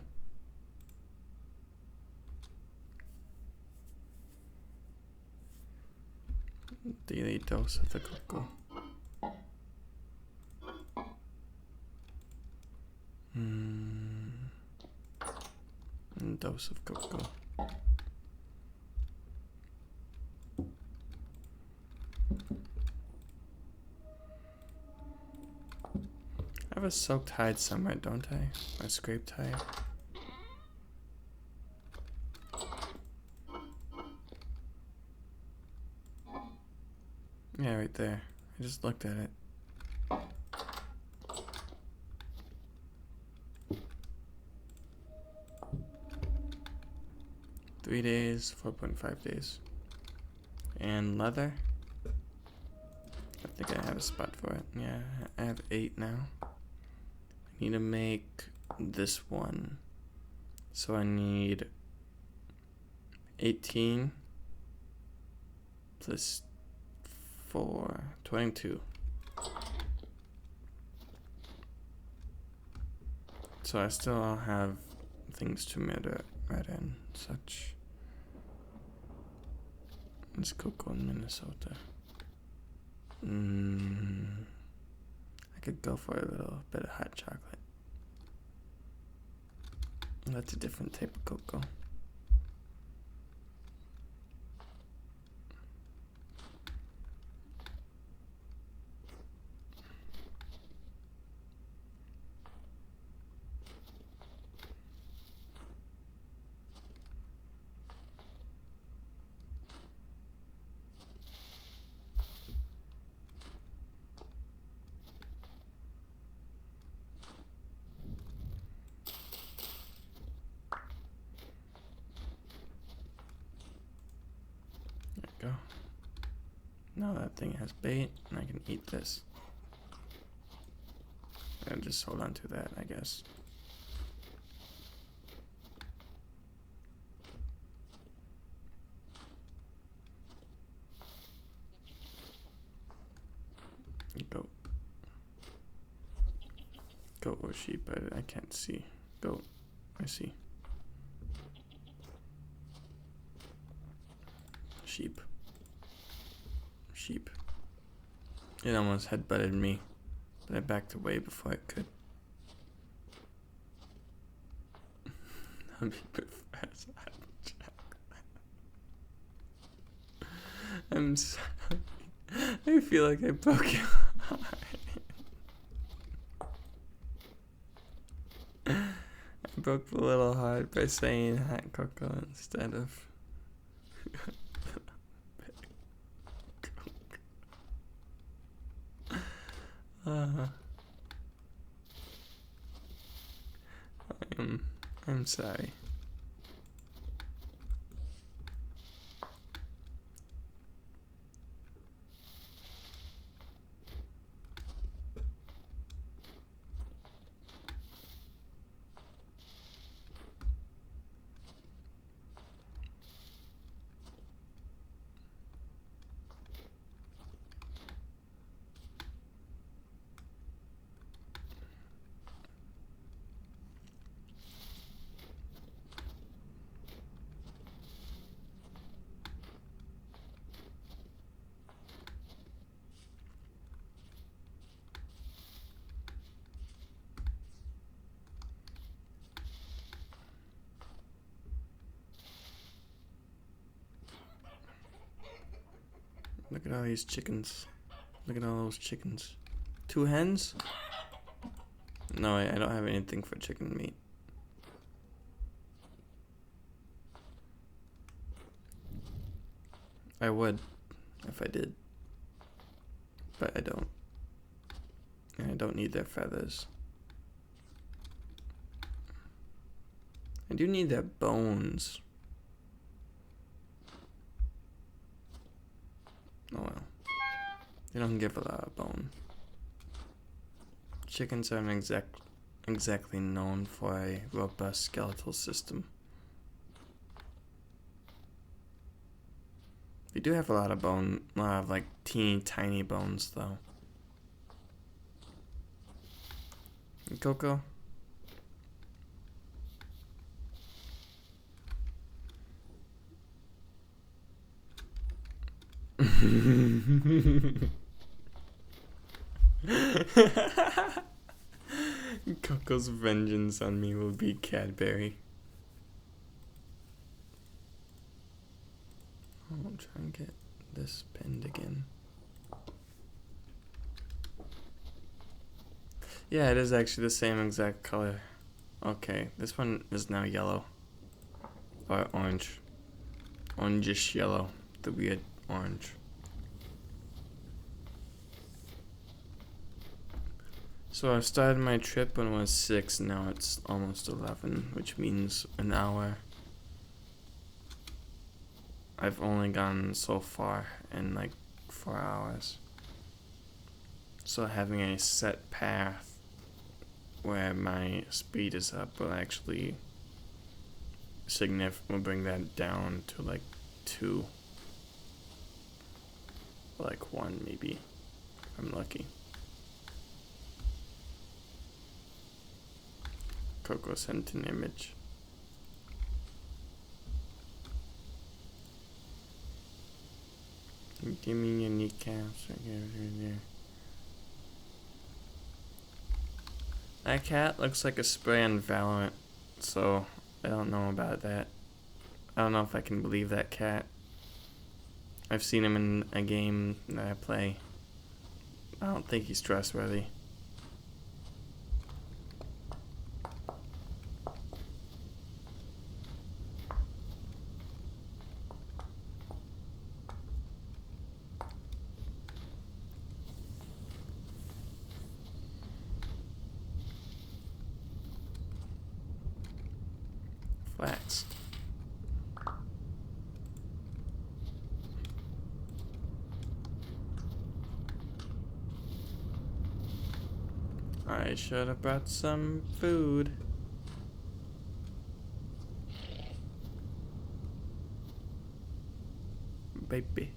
Daily dose of the cocoa. Dose of cocoa. I have a soaked hide somewhere, don't I? A scraped hide. Yeah, right there. I just looked at it. 3 days, 4.5 days. And leather. I think I have a spot for it. Yeah, I have 8 now. I need to make this one. So I need 18 plus 4, 22. So I still have things to murder right in such. It's cocoa in Minnesota. I could go for a little bit of hot chocolate. That's a different type of cocoa. Go. Now that thing has bait, and I can eat this. And just hold on to that, I guess. Goat. Goat or sheep, I can't see. Goat, I see. Sheep. Sheep. It almost headbutted me, but I backed away before it could. I'm sorry. I feel like I broke your heart. I broke the little heart by saying hot cocoa instead of I'm sorry. Look at all these chickens. Look at all those chickens. 2 hens? No, I don't have anything for chicken meat. I would if I did, but I don't. And I don't need their feathers. I do need their bones. Oh well. They don't give a lot of bone. Chickens aren't exactly known for a robust skeletal system. They do have a lot of bone, a lot of like teeny tiny bones though. And Coco? Coco's vengeance on me will be Cadbury. Oh, I'm trying to get this pinned again. Yeah, it is actually the same exact color. Okay, this one is now yellow. Or orange. Orangish yellow. The weird orange. So I started my trip when I was 6, now it's almost 11, which means an hour. I've only gone so far in like 4 hours. So having a set path where my speed is up will actually will bring that down to like 2. Like 1 maybe, if I'm lucky. Coco sent an image. Give me your kneecaps. That cat looks like a spray on Valorant, so I don't know about that. I don't know if I can believe that cat. I've seen him in a game that I play. I don't think he's trustworthy. Flats. I should have brought some food. Baby,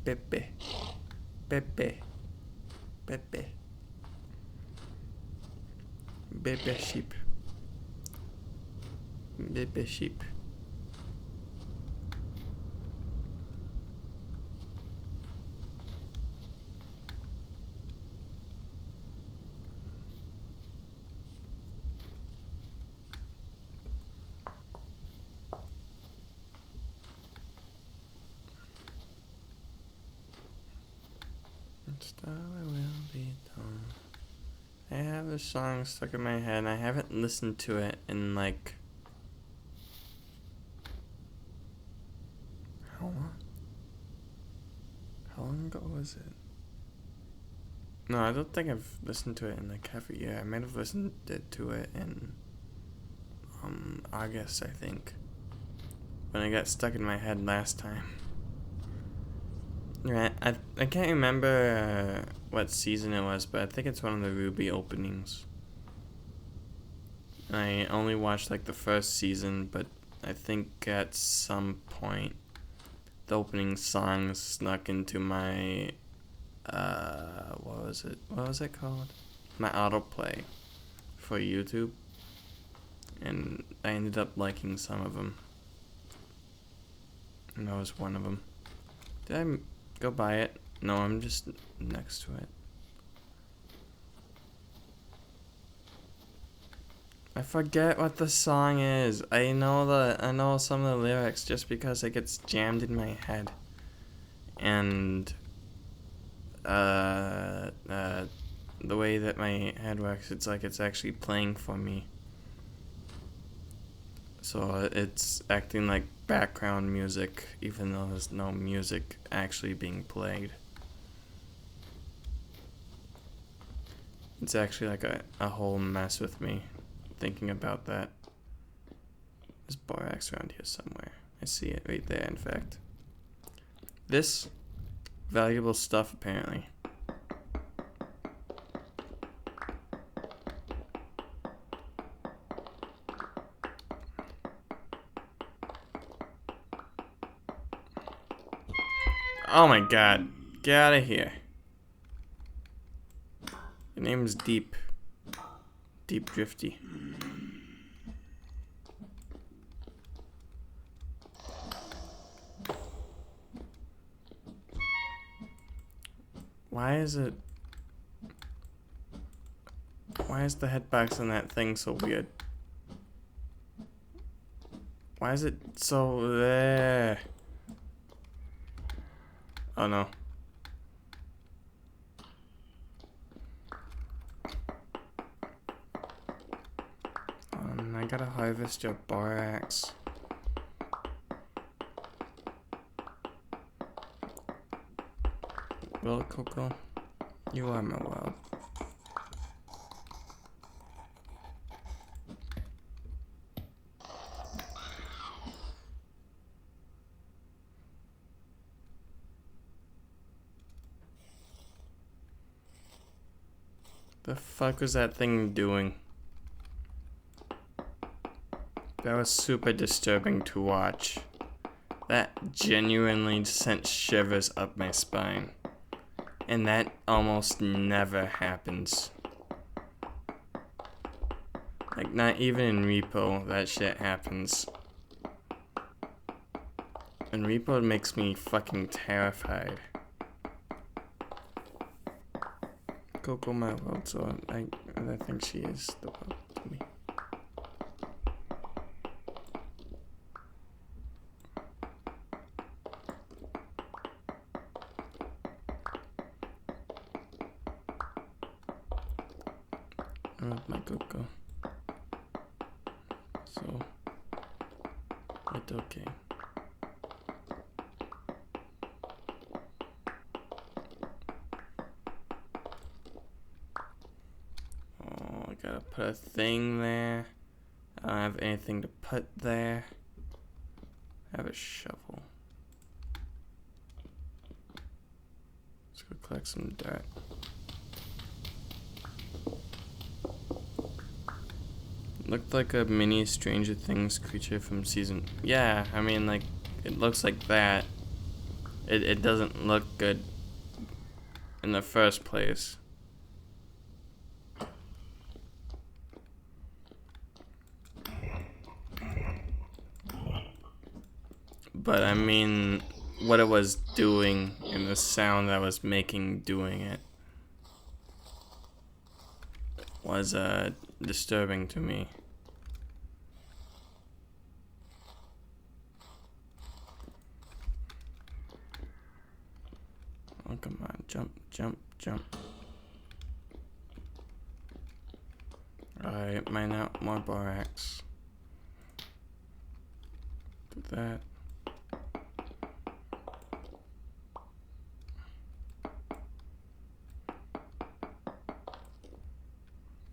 baby, baby, baby, baby sheep, baby sheep. Still I will be done. I have this song stuck in my head and I haven't listened to it in like how long? How long ago was it? No, I don't think I've listened to it in like half a year. I might have listened to it in August, I think. When it got stuck in my head last time. Right, I can't remember what season it was, but I think it's one of the Ruby openings. I only watched like the first season, but I think at some point the opening song snuck into my what was it called? My autoplay for YouTube, and I ended up liking some of them, and that was one of them. Did I go by it? No, I'm just next to it. I forget what the song is. I know some of the lyrics just because it gets jammed in my head. And the way that my head works, it's like it's actually playing for me. So it's acting like background music, even though there's no music actually being played. It's actually like a whole mess with me thinking about that. There's borax around here somewhere. I see it right there, in fact. This valuable stuff, apparently. Oh my god. Get out of here. Your name's Deep. Deep Drifty. Why is the hitbox on that thing so weird? Why is it so there? Oh no. I gotta harvest your borax. Well, Coco, you are my world. The fuck was that thing doing? That was super disturbing to watch. That genuinely sent shivers up my spine. And that almost never happens. Like, not even in Repo, that shit happens. And Repo makes me fucking terrified. Coco my world, so I think she is the world to me. I love my Coco. So it's okay. Oh, I gotta put a thing there. I don't have anything to put there. I have a shovel. Let's go collect some dirt. Looked like a mini Stranger Things creature from season. Yeah, I mean, like, it looks like that. It doesn't look good in the first place. But I mean, what it was doing and the sound that I was making doing it was disturbing to me. Oh, come on, jump, jump, jump. Alright, mine out more borax. Do that.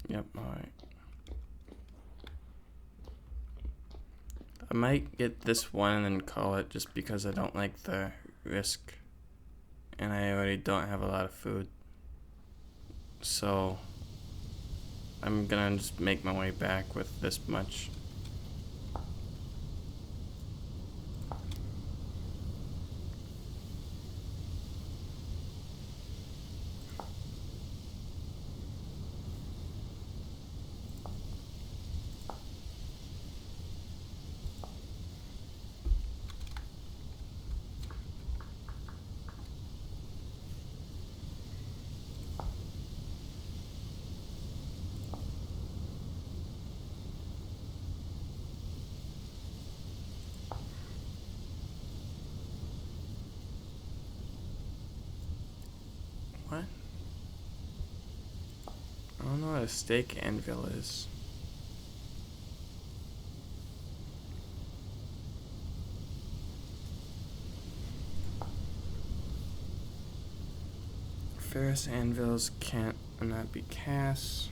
Yep, alright. I might get this one and then call it just because I don't like the risk. And I already don't have a lot of food. So I'm gonna just make my way back with this much. What? I don't know what a steak anvil is. Ferrous anvils cannot be cast.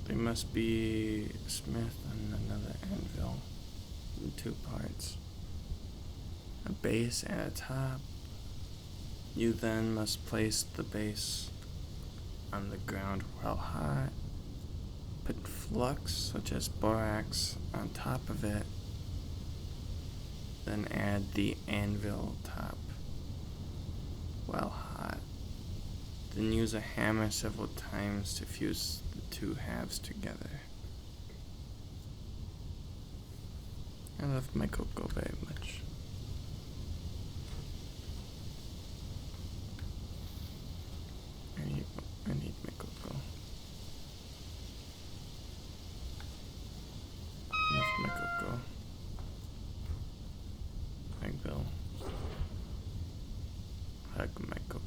They must be smith on another anvil in 2 parts. A base and a top. You then must place the base on the ground while hot. Put flux, such as borax, on top of it. Then add the anvil top while hot. Then use a hammer several times to fuse the 2 halves together. I love my cocoa very much. I need my cocoa. Love my cocoa. I will hug my cocoa.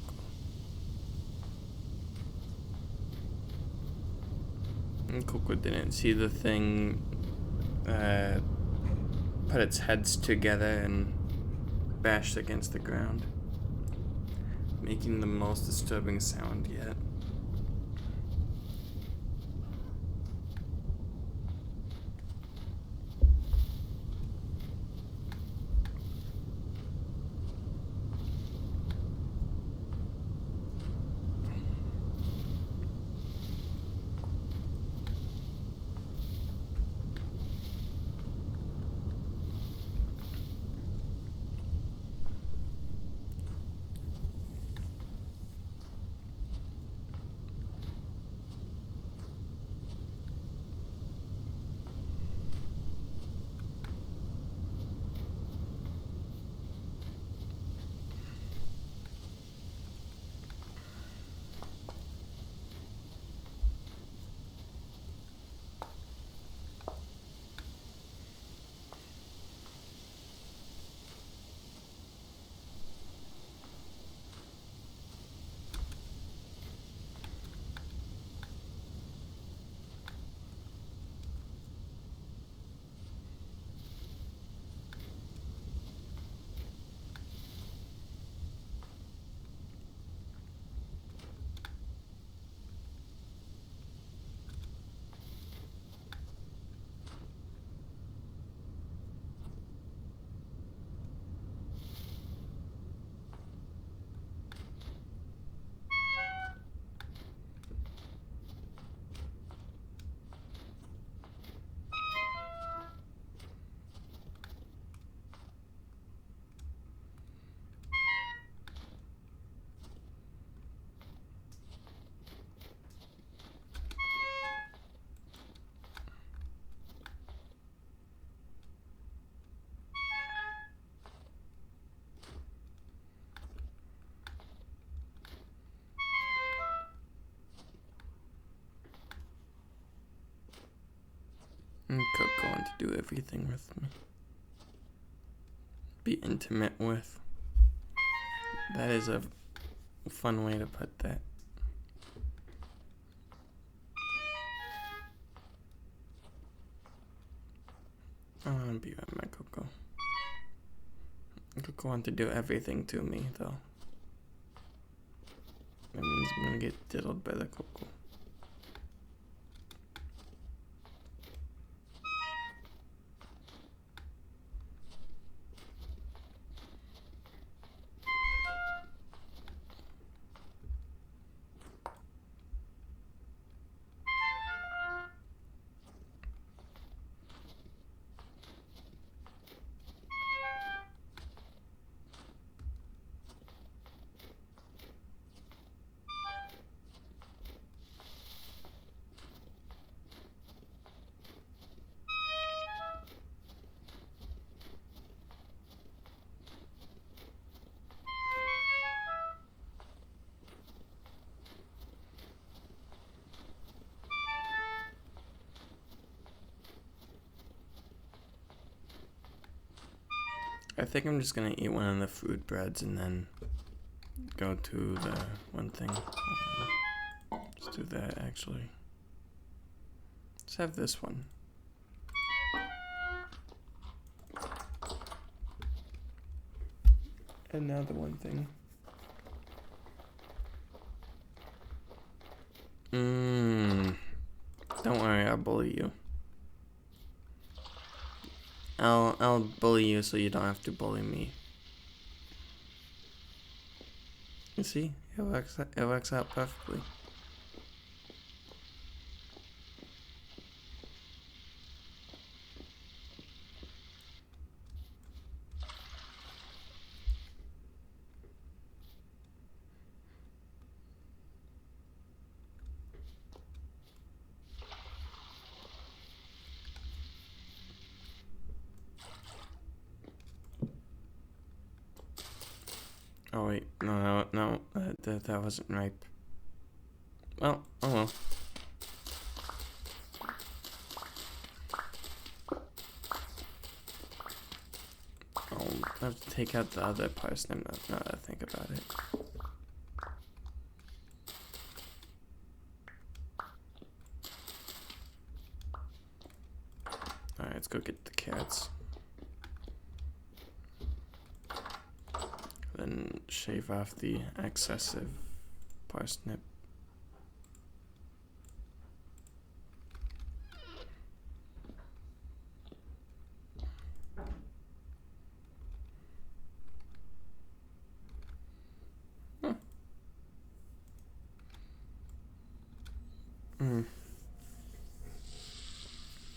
And Coco didn't see the thing put its heads together and bashed against the ground, making the most disturbing sound yet. And Coco want to do everything with me. Be intimate with. That is a fun way to put that. I want to be with my Coco. Coco want to do everything to me, though. That means I'm gonna get diddled by the Coco. I think I'm just gonna eat one of the food breads and then go to the one thing. Let's do that actually. Let's have this one. And now the one thing. Don't worry, I'll bully you. I'll bully you so you don't have to bully me. You see? It works out perfectly. Oh wait, no, that wasn't ripe. Well, oh well. I'll have to take out the other parsnip now that I think about it. Alright, let's go get the carrots. Then shave off the excessive parsnip.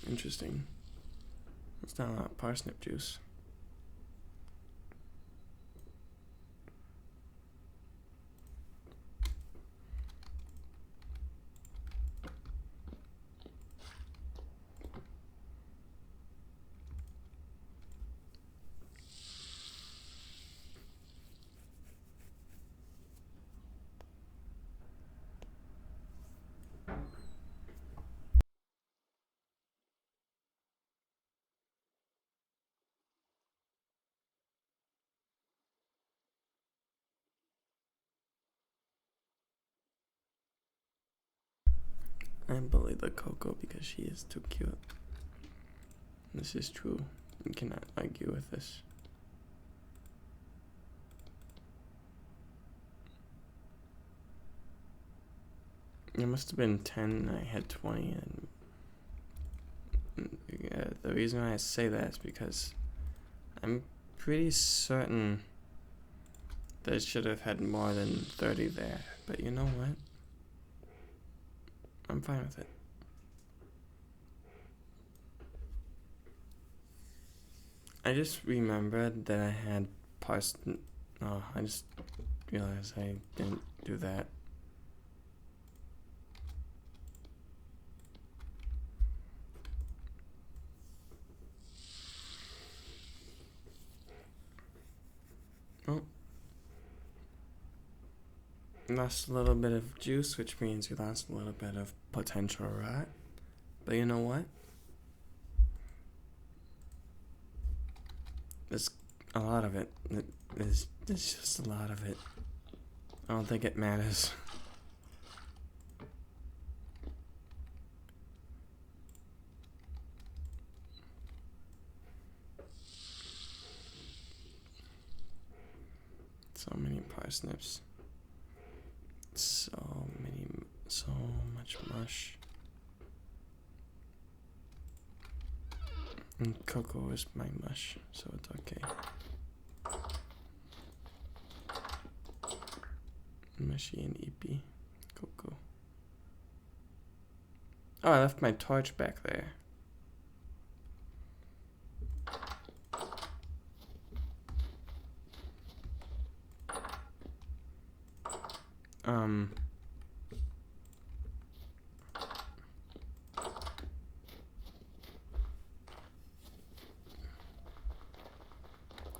Interesting. It's not a lot of parsnip juice. I bully the Coco because she is too cute. This is true. You cannot argue with this. It must have been 10 and I had 20, and the reason why I say that is because I'm pretty certain that it should have had more than 30 there, but you know what? I'm fine with it. I just remembered that I had parsnip. Oh, I just realized I didn't do that. Oh. Lost a little bit of juice, which means you lost a little bit of potential rot. But you know what? There's a lot of it. There's just a lot of it. I don't think it matters. So many parsnips. So much mush. And cocoa is my mush, so it's okay. Mushy and eepy. Cocoa. Oh, I left my torch back there.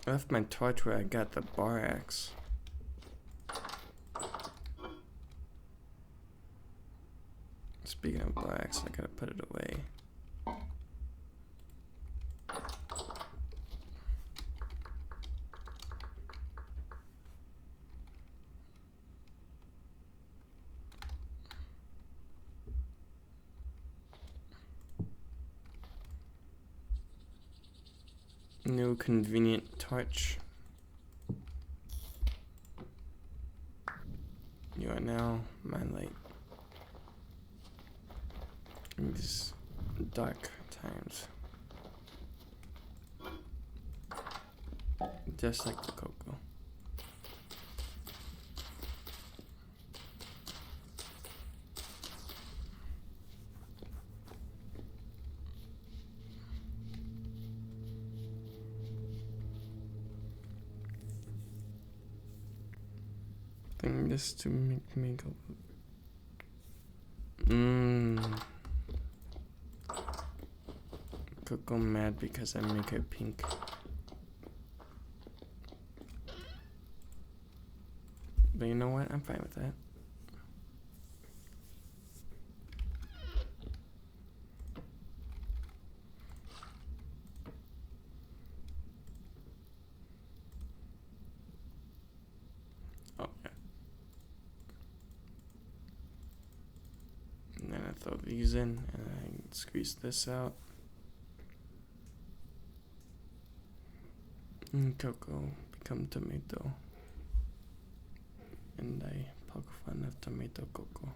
I left my torch where I got the bar axe. Speaking of bar axe, I gotta put it away. New convenient torch. You are now my light in these dark times. Just like the cocoa. Thing this to make me go. Coco mad because I make her pink. But you know what? I'm fine with that. Oh, yeah. And then I throw these in and I squeeze this out. And Coco become tomato. And I poke fun of tomato Coco.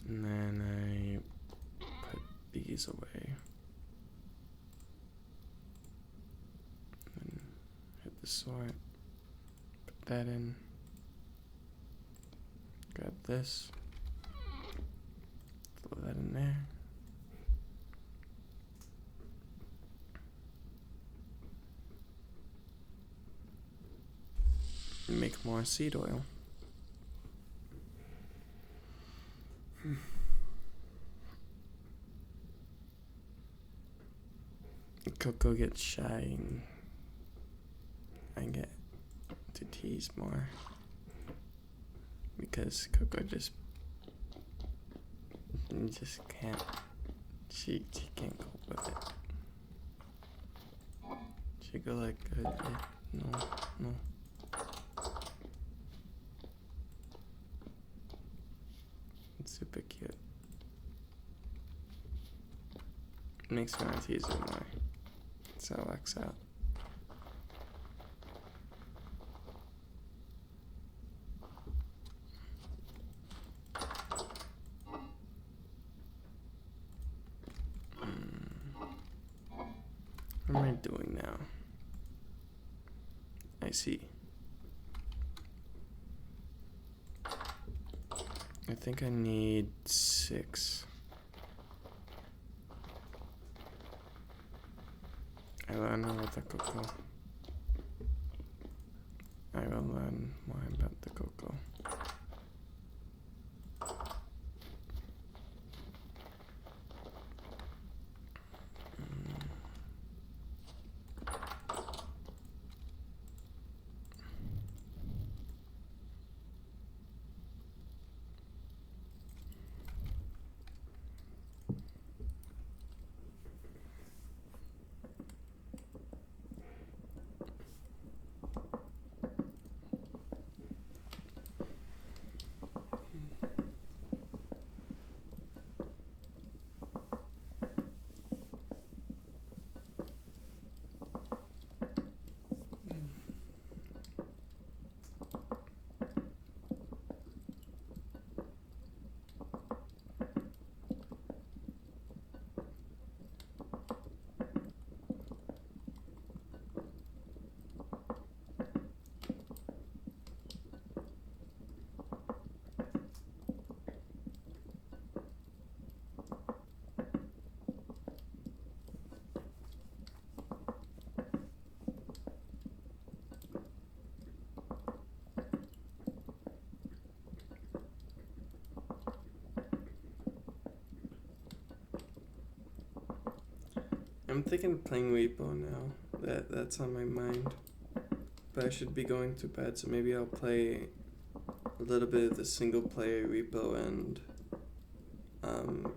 And then I put these away. And hit the sort. Put that in. Grab this. Throw that in there. And make more seed oil. Coco gets shy and I get to tease more because Coco just can't. She can't cope with it. She go like, no. It's super cute. Makes me want to tease her more. So it works out. What am I doing now? I see. I think I need 6. I learn about the cocoa. I will learn more about the cocoa. I'm thinking of playing Repo now. That's on my mind. But I should be going to bed, so maybe I'll play a little bit of the single player Repo and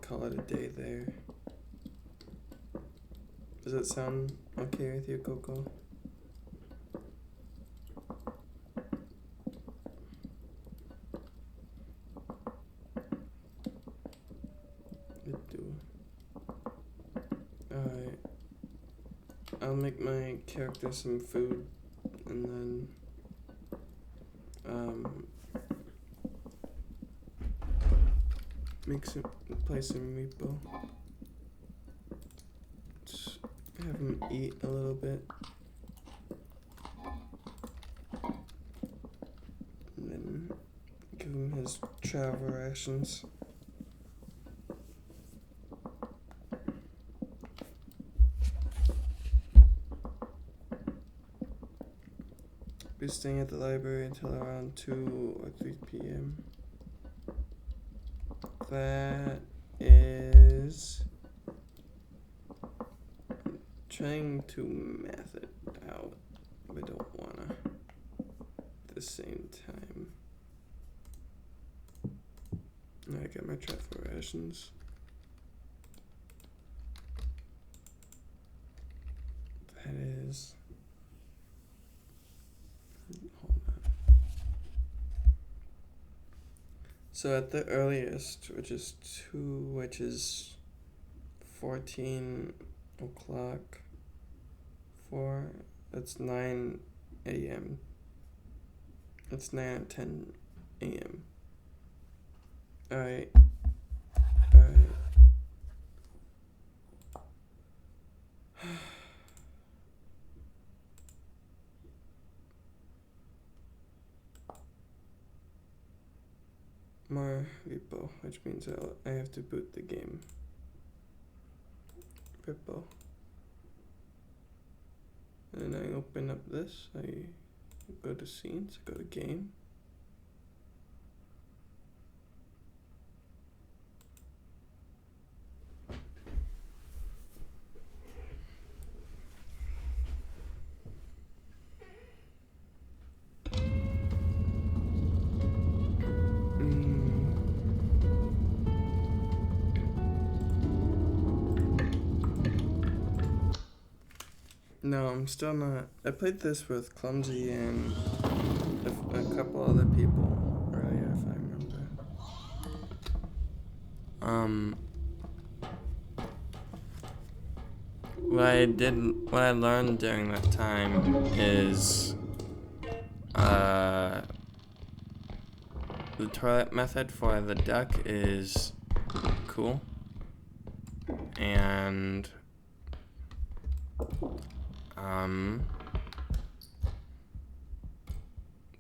call it a day there. Does that sound okay with you, Coco? Alright. I'll make my character some food and then play some Repo. Just have him eat a little bit. And then give him his travel rations. Be staying at the library until around 2 or 3 p.m. That is trying to math it out. I don't wanna at the same time. I got my travel rations. That is. Hold on. So at the earliest, which is 14 o'clock, 4, that's 9 a.m. That's 9 and 10 a.m. Alright. More Repo, which means I have to boot the game. Repo. And I open up this, I go to scenes, go to game. No, I'm still not. I played this with Clumsy and a couple other people earlier, if I remember. What I learned during that time is, the toilet method for the duck is cool, and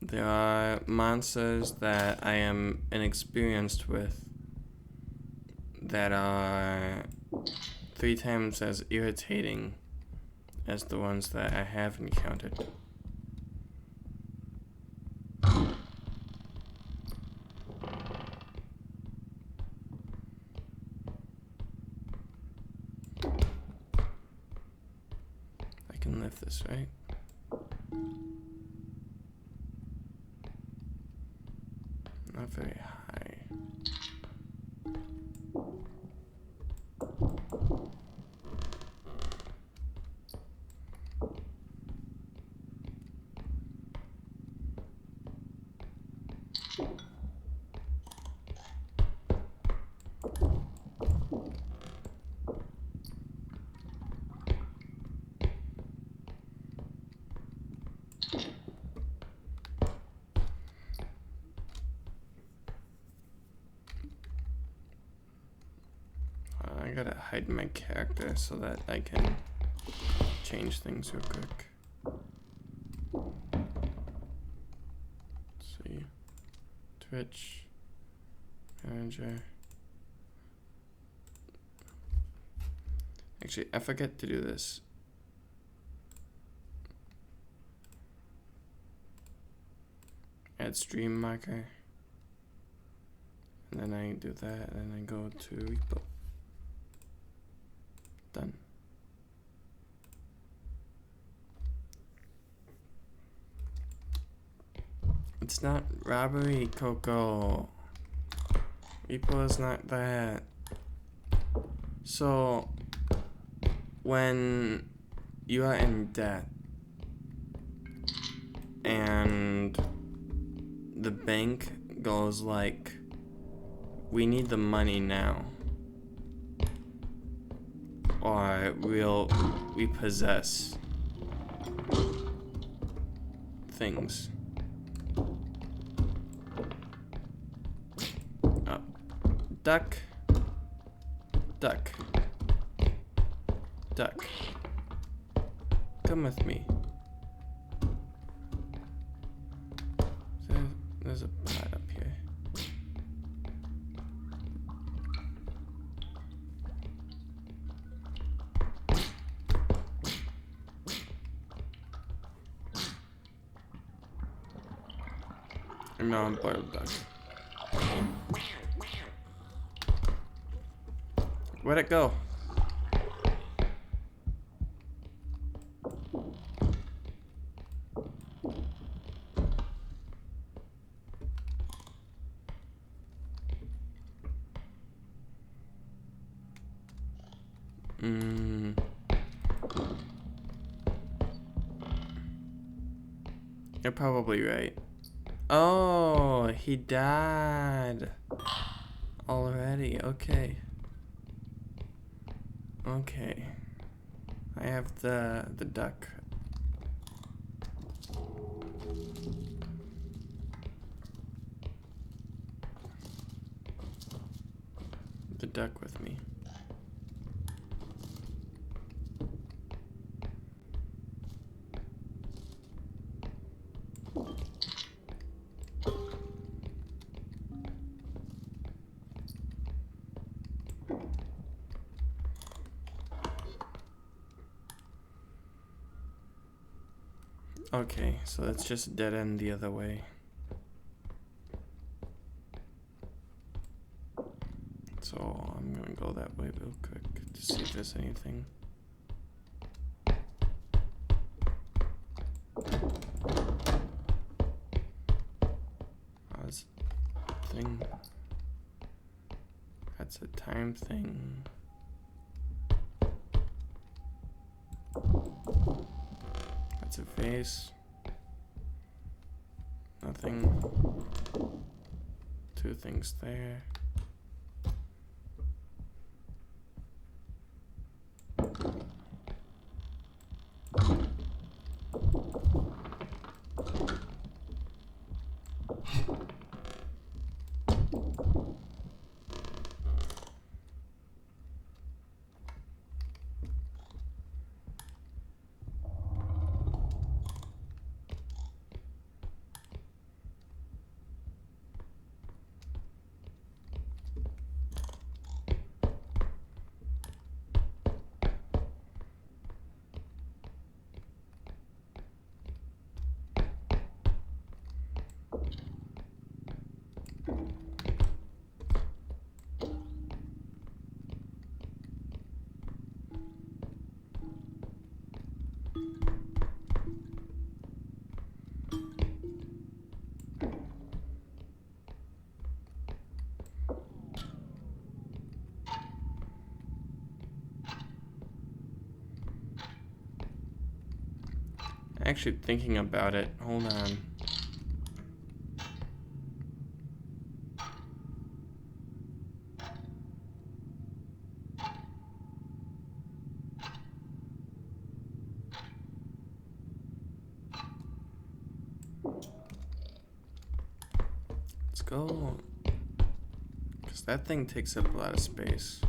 there are monsters that I am inexperienced with that are 3 times as irritating as the ones that I have encountered. I can lift this, right? Not very high. I gotta hide my character so that I can change things real quick. Let's see. Twitch. Manager. Actually, I forget to do this. Add stream marker. And then I do that, and then I go to Repo. Done. It's not robbery, Coco. Repo is not that. So, when you are in debt. And the bank goes like, we need the money now, or we'll repossess things. Duck, duck, duck. Come with me. There's a pot up here. And now I'm boiled duck. Where'd it go? You're probably right. Oh, he died already. Okay. Okay. I have the duck. The duck with me. Okay, so let's just dead end the other way. So I'm gonna go that way real quick to see if there's anything. How's thing? That's a time thing. That's a face. Nothing. Two things there. Actually thinking about it, hold on. Let's go. Because that thing takes up a lot of space.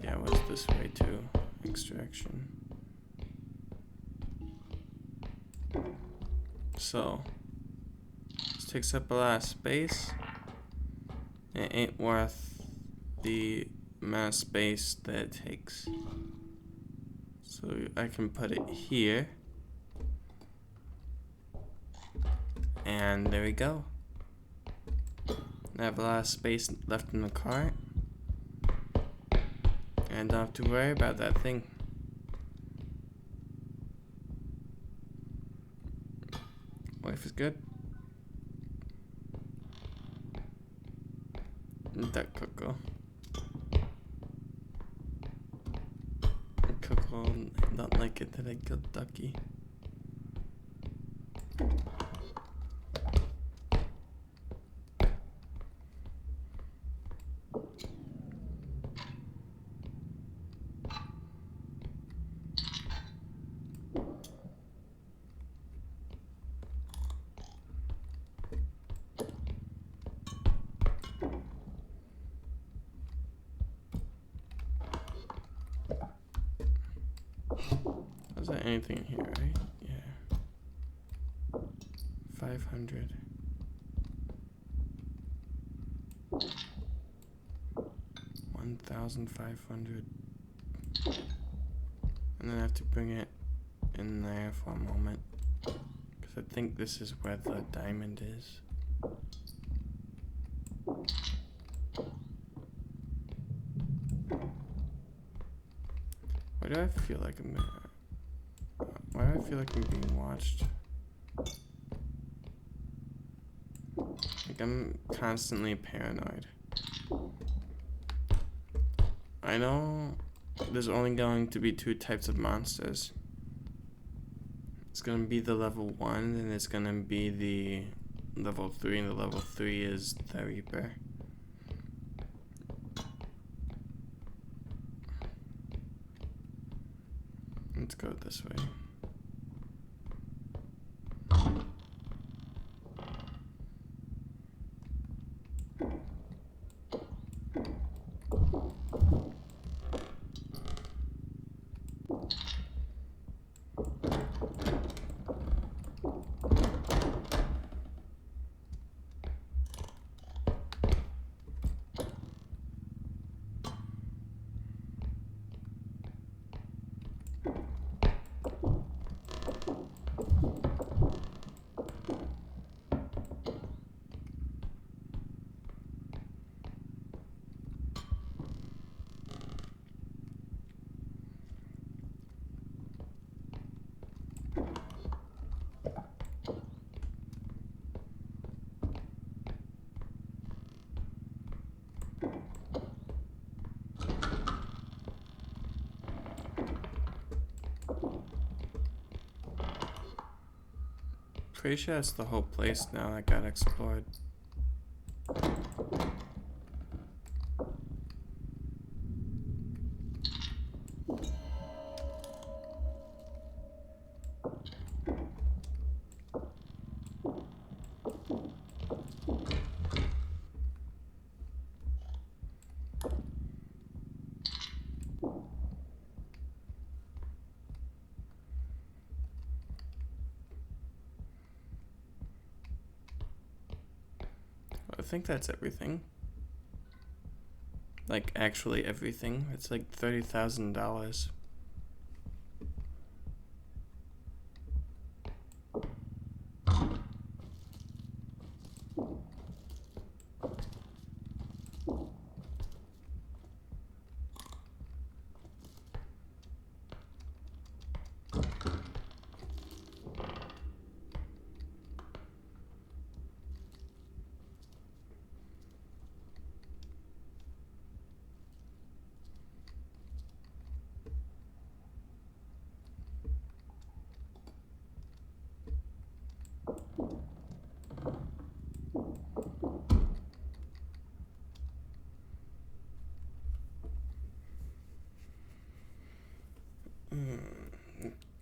Yeah, it was this way too. Extraction. So, this takes up a lot of space. It ain't worth the amount of space that it takes. So I can put it here. And there we go. I have a lot of space left in the cart. And don't have to worry about that thing. Life is good. That Coco. Coco, not like it that I killed Ducky. Was there anything in here, right? Yeah. 500. 1,500. And then I have to bring it in there for a moment. Because I think this is where the diamond is. Why do I feel like why do I feel like I'm being watched? Like I'm constantly paranoid. I know there's only going to be 2 types of monsters. It's gonna be the level 1 and it's gonna be the level 3, and the level 3 is the Reaper. Let's go this way. Pretty sure that's the whole place now that got explored. I think that's everything. Like, actually everything. It's like $30,000.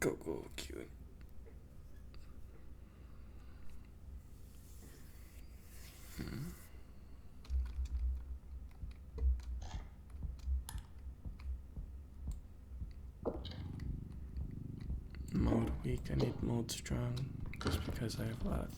Go, cute. Mode weak, I need mode strong, just because I have a lot of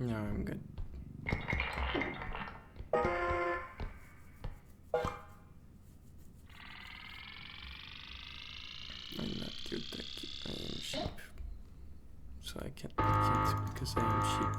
No, I'm good. I'm not cute, I am sheep. So I can't be cute because I am sheep.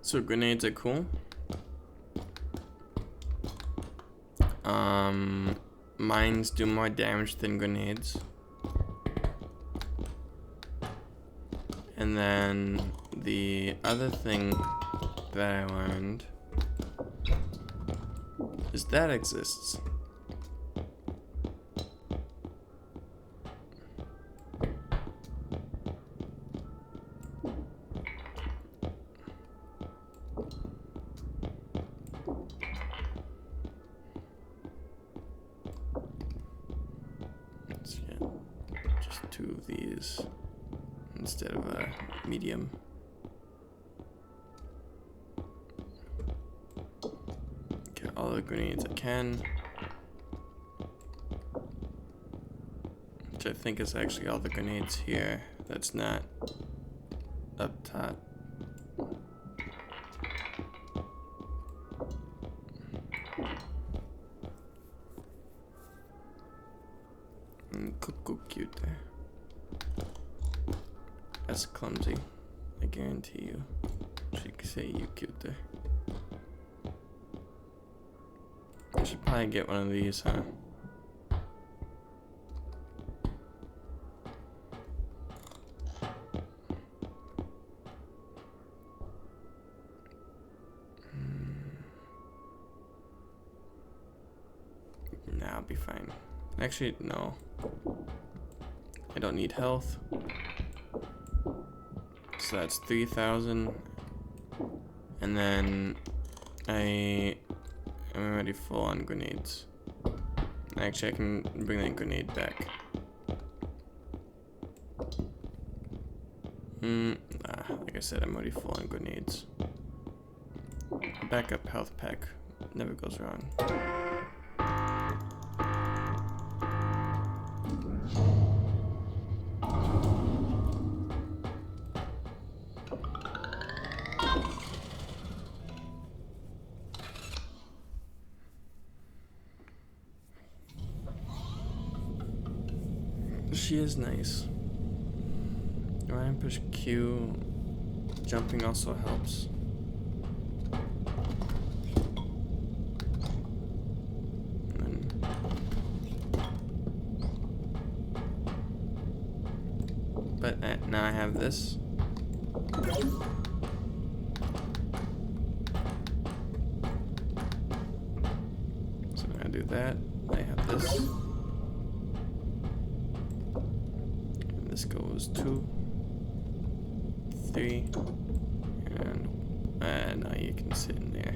So grenades are cool. Mines do more damage than grenades. And then the other thing that I learned is that exists. Let's get just 2 of these instead of a medium. Get all the grenades I can. Which I think is actually all the grenades here. That's not up top. Cuckoo cute there. That's clumsy. I guarantee you. She could say you cute there. I should probably get one of these, huh? Nah, I'll be fine. Actually, no. I don't need health. So that's 3,000. And then I am already full on grenades. Actually, I can bring that grenade back. Like I said, I'm already full on grenades. Backup health pack never goes wrong. She is nice. When I push Q, jumping also helps. But now I have this. So when I do that, I have this. And this goes 2, 3, and now you can sit in there.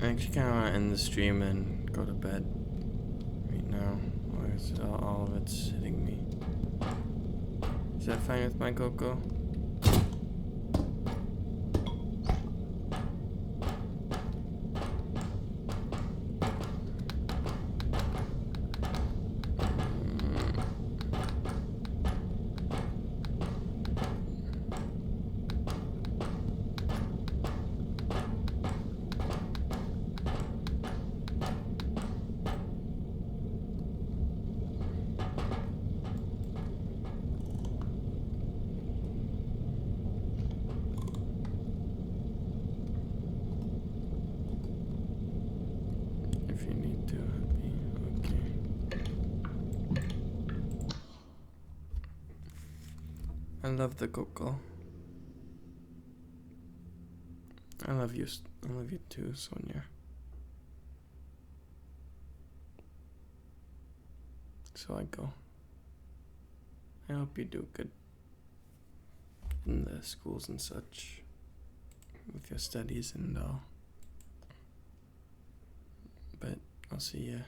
I actually kind of want to end the stream and go to bed right now, or is all of it's hitting me. Is that fine with my Coco? I love the cocoa. I love you. I love you too, Sonia. So I go. I hope you do good in the schools and such, with your studies and all. But I'll see ya